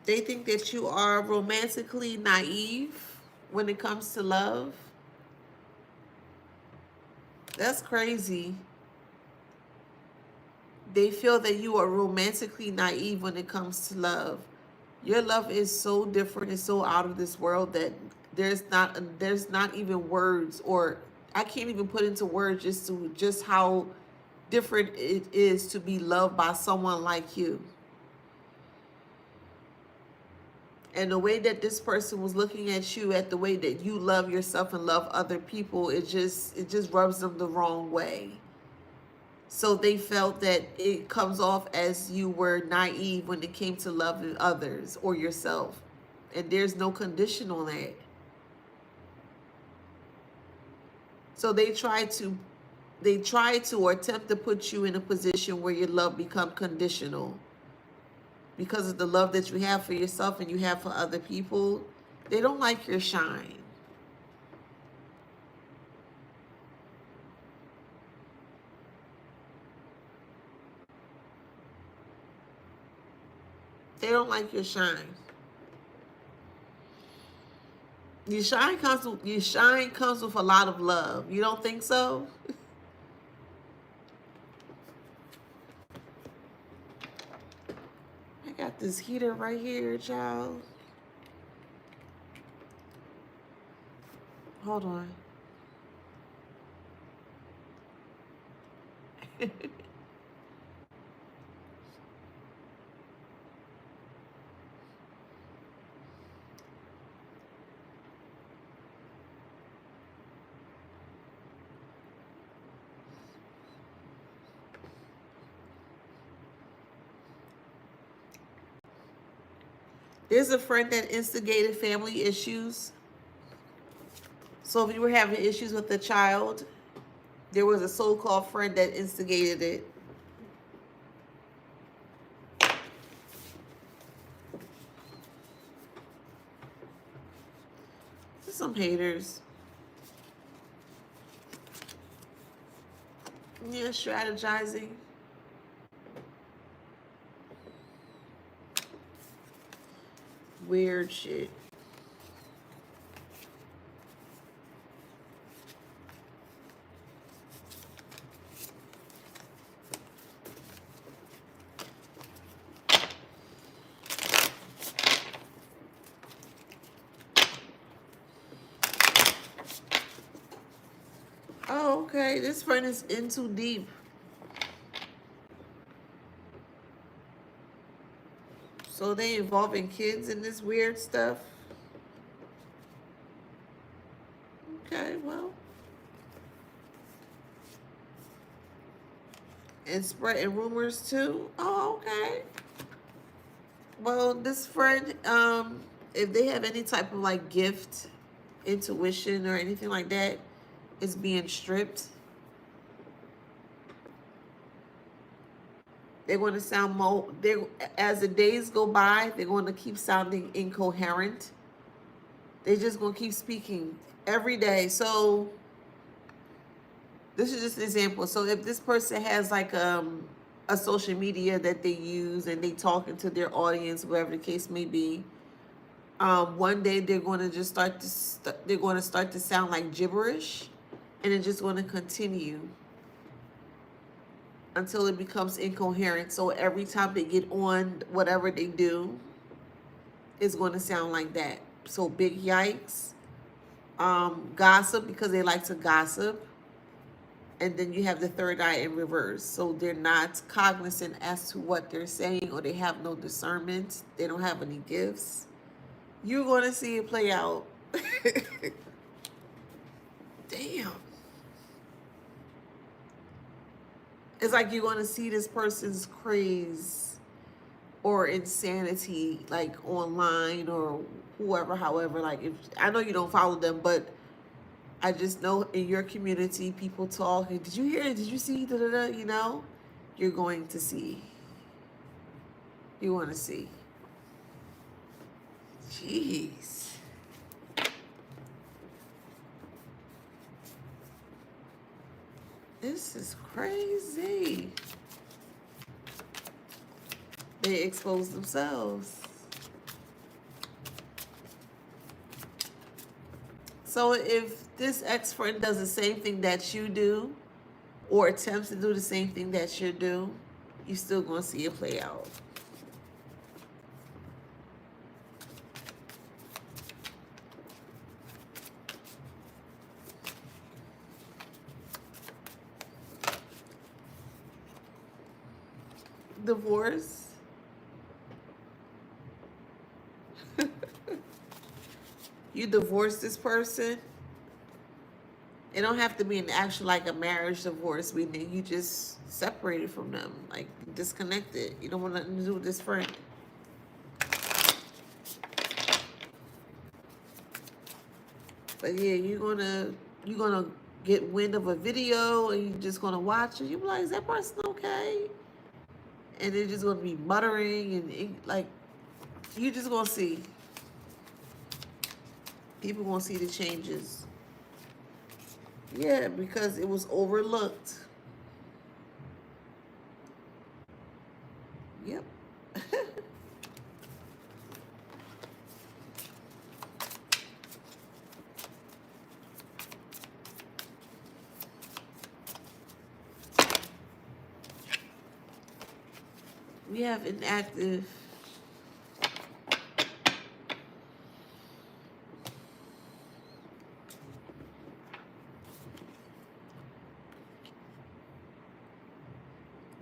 They think that you are romantically naive when it comes to love. That's crazy. They feel that you are romantically naive when it comes to love. Your love is so different and so out of this world that there's not even words, or I can't even put into words just how different it is to be loved by someone like you. And the way that this person was looking at you, at the way that you love yourself and love other people, it just rubs them the wrong way. So they felt that it comes off as you were naive when it came to loving others or yourself. And there's no condition on that. So they try to or attempt to put you in a position where your love become conditional. Because of the love that you have for yourself and you have for other people, they don't like your shine. They don't like your shine. Your shine comes with a lot of love. You don't think so? I got this heater right here, child. Hold on. There's a friend that instigated family issues. So if you were having issues with a child, there was a so-called friend that instigated it. Some haters. Yeah, strategizing. Weird shit. Oh, okay. This friend is in too deep. So they involving kids in this weird stuff. Okay, well. And spreading rumors too. Oh, okay. Well, this friend, if they have any type of like gift, intuition, or anything like that, is being stripped. They're going to sound more. They, as the days go by, they're going to keep sounding incoherent. They're just going to keep speaking every day. So this is just an example. So if this person has like a social media that they use and they talking to their audience, whatever the case may be, one day they're going to just start to sound like gibberish, and it's just going to continue until it becomes incoherent. So every time they get on whatever they do, it's going to sound like that. So big yikes. Gossip, because they like to gossip. And then you have the third eye in reverse. So they're not cognizant as to what they're saying, or they have no discernment. They don't have any gifts. You're going to see it play out. Damn. It's like you're going to see this person's craze or insanity, like online or whoever, however. Like, if I know you don't follow them, but I just know in your community, people talk. Did you hear it? Did you see? Da, da, da, you know, you're going to see. You want to see. Jeez. This is crazy. They expose themselves. So if this ex-friend does the same thing that you do, or attempts to do the same thing that you do, you're still going to see it play out. Divorce. You divorce this person. It don't have to be an actual like a marriage divorce. Meaning you just separated from them, like disconnected. You don't want nothing to do with this friend. But yeah, you're gonna get wind of a video and you're just gonna watch it. You be like, is that person okay? And they're just gonna be muttering and like, you just gonna see. People gonna see the changes. Yeah, because it was overlooked. Yep. We have inactive.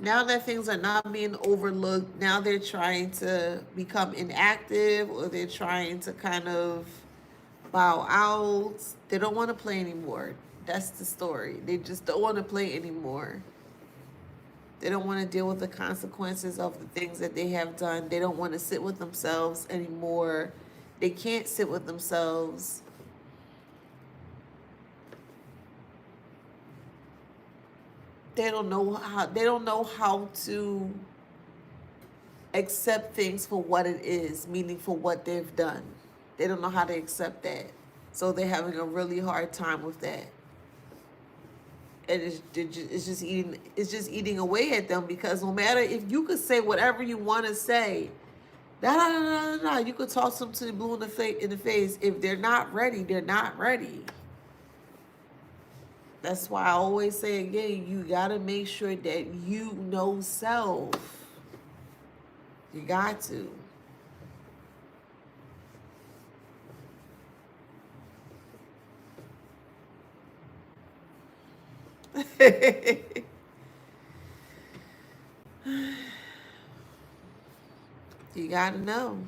Now that things are not being overlooked, now they're trying to become inactive, or they're trying to kind of bow out. They don't want to play anymore. That's the story. They just don't want to play anymore. They don't want to deal with the consequences of the things that they have done. They don't want to sit with themselves anymore. They can't sit with themselves. They don't know how to accept things for what it is, meaning for what they've done. They don't know how to accept that. So they're having a really hard time with that. And it's just eating away at them, because no matter if you could say whatever you want to say, you could toss them to the blue in the face. If they're not ready, they're not ready. That's why I always say again, you gotta make sure that you know self. You got to. You gotta know.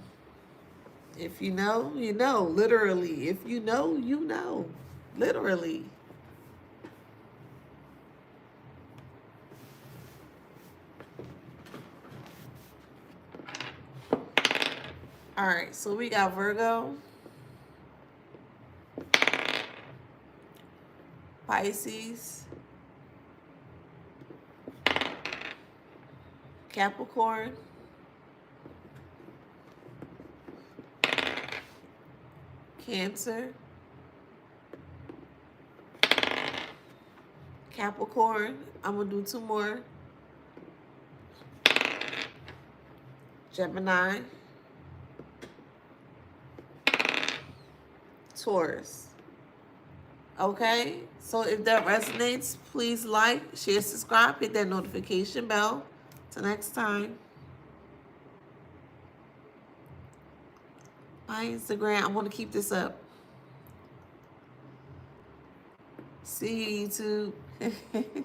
If you know, you know. Literally. If you know, you know. Literally. All right, so we got Virgo, Pisces, Capricorn, Cancer, Capricorn. I'm going to do two more. Gemini, Taurus. Okay, so if that resonates, please like, share, subscribe, hit that notification bell. Till next time. My Instagram, I'm going to keep this up. See you, YouTube.